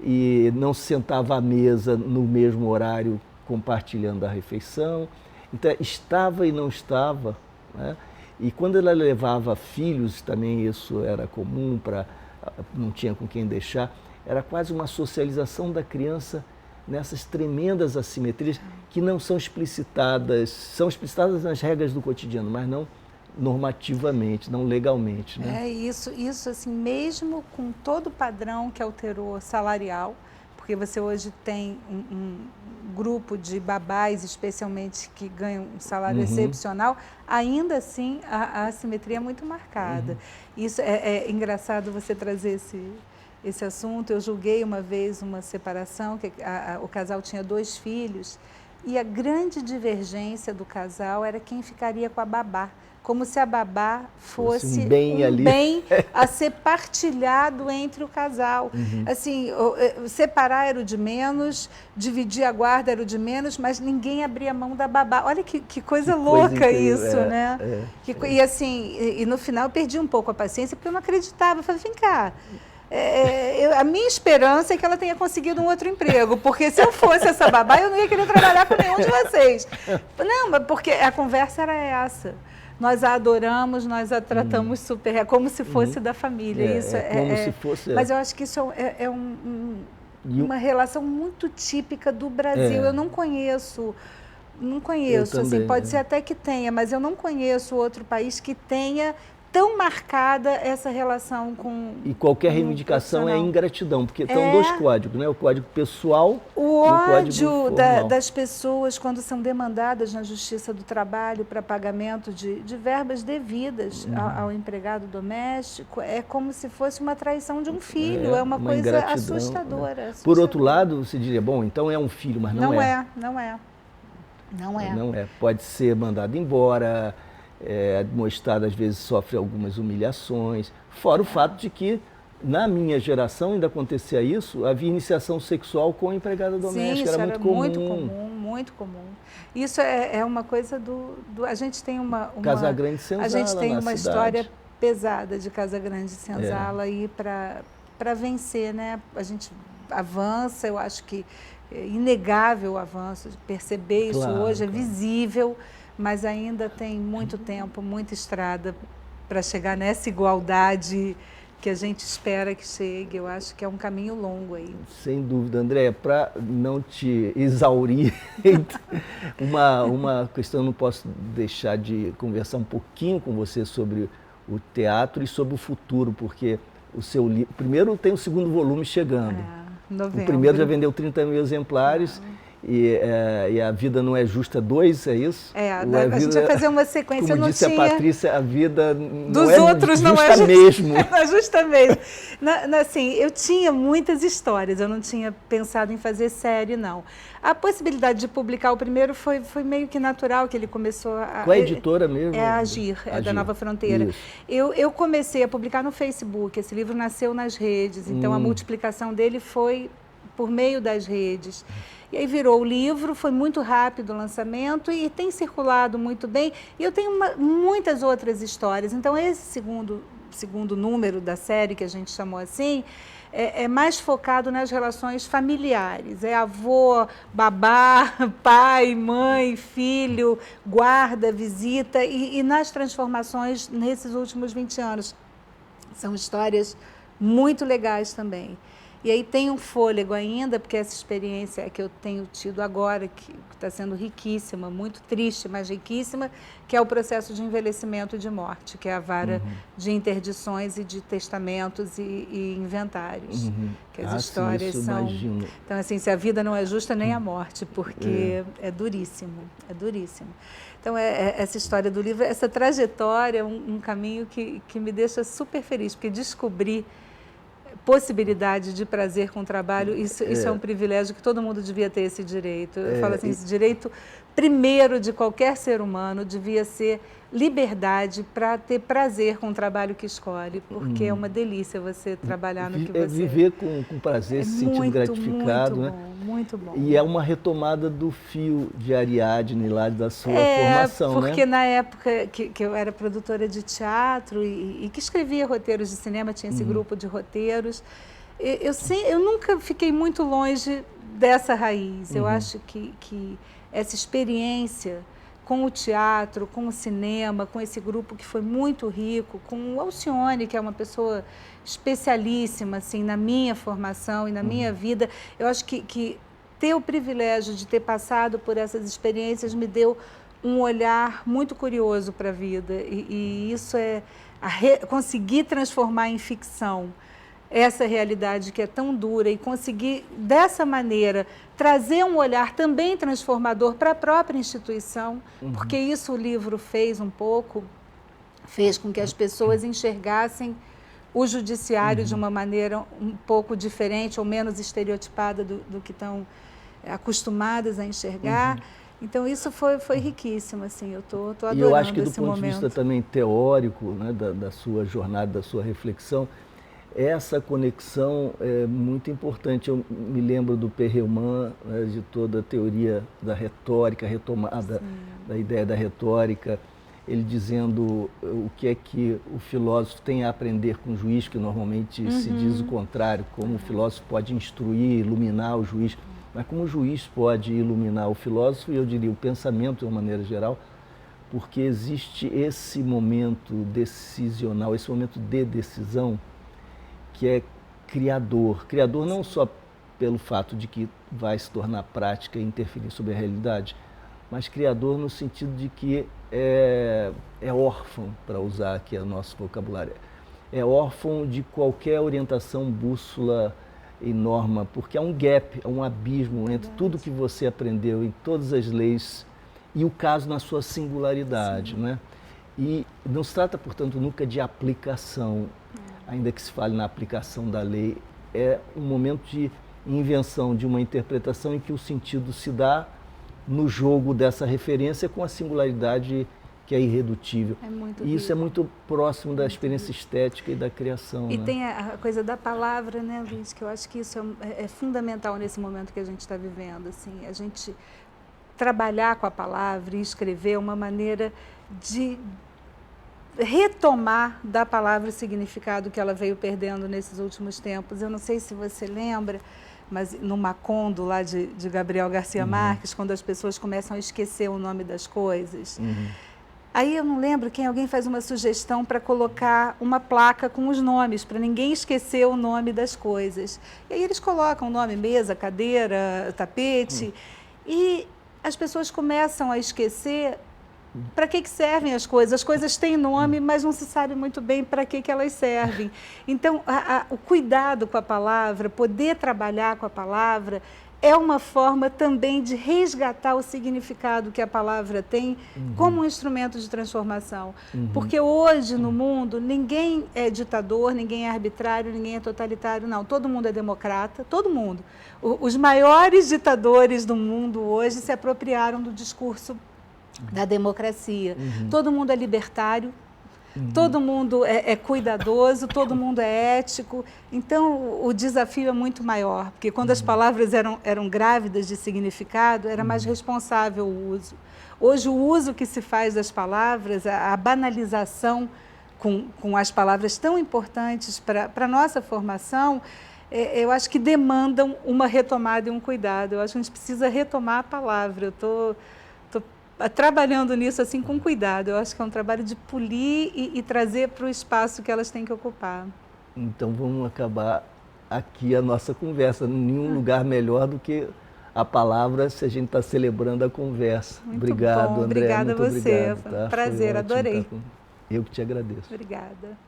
E não se sentava à mesa no mesmo horário compartilhando a refeição. Então, estava e não estava, né? E quando ela levava filhos, também isso era comum, não tinha com quem deixar, era quase uma socialização da criança nessas tremendas assimetrias que não são são explicitadas nas regras do cotidiano, mas não normativamente, não legalmente, né? Isso assim, mesmo com todo o padrão que alterou salarial, porque você hoje tem um grupo de babás, especialmente, que ganham um salário excepcional, ainda assim a assimetria é muito marcada. Isso é engraçado você trazer esse assunto. Eu julguei uma vez uma separação, que o casal tinha 2 filhos, e a grande divergência do casal era quem ficaria com a babá, como se a babá fosse um bem a ser partilhado entre o casal. Assim, separar era o de menos, dividir a guarda era o de menos, mas ninguém abria mão da babá. Olha que coisa louca isso, né? E assim, e no final eu perdi um pouco a paciência, porque eu não acreditava. Eu falei, vem cá, a minha esperança é que ela tenha conseguido um outro emprego, porque se eu fosse essa babá, eu não ia querer trabalhar com nenhum de vocês. Não, mas porque a conversa era essa. Nós a adoramos, nós a tratamos super, é como se fosse da família. Isso como se fosse. Mas eu acho que isso é uma relação muito típica do Brasil. Eu não conheço, assim, pode ser até que tenha, mas eu não conheço outro país que tenha tão marcada essa relação com... E qualquer reivindicação é ingratidão, porque são 2 códigos, né? O código pessoal e o ódio das pessoas quando são demandadas na Justiça do Trabalho para pagamento de verbas devidas ao empregado doméstico, é como se fosse uma traição de um filho, é uma coisa assustadora, né? Por outro lado, você diria, bom, então é um filho, mas não é. Não é. Pode ser mandado embora, admoestado, às vezes sofre algumas humilhações, fora o fato de que na minha geração ainda acontecia isso, havia iniciação sexual com a empregada doméstica. Sim, era muito comum. Muito comum. Isso é uma coisa a gente tem uma Casagrande Senzala, a gente tem uma cidade. História pesada de Casagrande Senzala aí para vencer, né? A gente avança, eu acho que é inegável o avanço, perceber isso hoje é visível, mas ainda tem muito tempo, muita estrada para chegar nessa igualdade que a gente espera que chegue. Eu acho que é um caminho longo aí. Sem dúvida, Andréia. Para não te exaurir, uma questão, eu não posso deixar de conversar um pouquinho com você sobre o teatro e sobre o futuro, porque o seu livro... Primeiro tem o 2º volume chegando. Novembro. O primeiro já vendeu 30 mil exemplares. E A Vida Não É Justa 2, é isso? A gente vai fazer uma sequência. Como disse a Patrícia, a vida dos outros não é justa mesmo. Não é justa mesmo. Assim, eu tinha muitas histórias, eu não tinha pensado em fazer série, não. A possibilidade de publicar o primeiro foi meio que natural, que ele começou a... Qual é a editora mesmo? É a Agir, da Nova Fronteira. Eu comecei a publicar no Facebook, esse livro nasceu nas redes, então a multiplicação dele foi por meio das redes. E aí virou o livro, foi muito rápido o lançamento e tem circulado muito bem. E eu tenho muitas outras histórias. Então, esse segundo número da série, que a gente chamou assim, é mais focado nas relações familiares. É avô, babá, pai, mãe, filho, guarda, visita e nas transformações nesses últimos 20 anos. São histórias muito legais também. E aí tem um fôlego ainda, porque essa experiência que eu tenho tido agora, que está sendo riquíssima, muito triste, mas riquíssima, que é o processo de envelhecimento e de morte, que é a vara de interdições e de testamentos e inventários. Que as histórias são... Imagino. Então, assim, se a vida não é justa, nem a morte, porque é duríssimo, é duríssimo. Então, essa história do livro, essa trajetória, um caminho que me deixa super feliz, porque descobri possibilidade de prazer com o trabalho, isso é um privilégio que todo mundo devia ter esse direito. Eu falo assim, esse direito primeiro de qualquer ser humano devia ser liberdade para ter prazer com o trabalho que escolhe, porque é uma delícia você trabalhar no que você... Viver com prazer, se sentindo gratificado, muito né? Bom, muito bom. E é uma retomada do fio de Ariadne lá da sua formação, porque né? na época que eu era produtora de teatro e que escrevia roteiros de cinema, tinha esse grupo de roteiros, eu nunca fiquei muito longe dessa raiz. Eu acho que essa experiência com o teatro, com o cinema, com esse grupo que foi muito rico, com o Alcione, que é uma pessoa especialíssima assim, na minha formação e na minha vida, eu acho que ter o privilégio de ter passado por essas experiências me deu um olhar muito curioso para a vida, e isso é conseguir transformar em ficção essa realidade que é tão dura e conseguir, dessa maneira, trazer um olhar também transformador para a própria instituição, porque isso o livro fez um pouco, fez com que as pessoas enxergassem o judiciário de uma maneira um pouco diferente ou menos estereotipada do que estão acostumadas a enxergar. Então isso foi riquíssimo, assim, eu tô adorando esse momento. E eu acho que do ponto de vista também teórico, né, da sua jornada, da sua reflexão, essa conexão é muito importante. Eu me lembro do Perelman, né, de toda a teoria da retórica, retomada da ideia da retórica, ele dizendo o que é que o filósofo tem a aprender com o juiz, que normalmente se diz o contrário, como o filósofo pode instruir, iluminar o juiz, mas como o juiz pode iluminar o filósofo, e eu diria o pensamento de uma maneira geral, porque existe esse momento decisional, esse momento de decisão, que é criador. Criador não só pelo fato de que vai se tornar prática e interferir sobre a realidade, mas criador no sentido de que é órfão, para usar aqui o nosso vocabulário, é órfão de qualquer orientação, bússola e norma, porque há um gap, há um abismo entre tudo que você aprendeu em todas as leis e o caso na sua singularidade, né? E não se trata, portanto, nunca de aplicação, ainda que se fale na aplicação da lei, é um momento de invenção, de uma interpretação em que o sentido se dá no jogo dessa referência com a singularidade que é irredutível. E isso é muito próximo da experiência estética e da criação. E né? tem a coisa da palavra, né, Luiz, que eu acho que isso é fundamental nesse momento que a gente está vivendo. Assim, a gente trabalhar com a palavra e escrever é uma maneira de retomar da palavra o significado que ela veio perdendo nesses últimos tempos. Eu não sei se você lembra, mas no Macondo, lá de Gabriel Garcia Marques, quando as pessoas começam a esquecer o nome das coisas. Aí eu não lembro alguém faz uma sugestão para colocar uma placa com os nomes, para ninguém esquecer o nome das coisas. E aí eles colocam o nome, mesa, cadeira, tapete, e as pessoas começam a esquecer para que servem as coisas. As coisas têm nome, mas não se sabe muito bem para que elas servem. Então, o cuidado com a palavra, poder trabalhar com a palavra, é uma forma também de resgatar o significado que a palavra tem como um instrumento de transformação. Porque hoje, no mundo, ninguém é ditador, ninguém é arbitrário, ninguém é totalitário, não. Todo mundo é democrata, todo mundo. Os maiores ditadores do mundo hoje se apropriaram do discurso da democracia. Todo mundo é libertário, todo mundo é cuidadoso, todo mundo é ético. Então, o desafio é muito maior, porque quando as palavras eram grávidas de significado, era mais responsável o uso. Hoje, o uso que se faz das palavras, a banalização com as palavras tão importantes para a nossa formação, eu acho que demandam uma retomada e um cuidado. Eu acho que a gente precisa retomar a palavra. Eu estou trabalhando nisso assim com cuidado. Eu acho que é um trabalho de polir e trazer para o espaço que elas têm que ocupar. Então vamos acabar aqui a nossa conversa. Nenhum lugar melhor do que a palavra, se a gente está celebrando a conversa. Muito obrigado, bom. André. Obrigada muito a você. obrigado, Foi tá? um prazer, Foi ótimo, adorei. tá? Eu que te agradeço. Obrigada.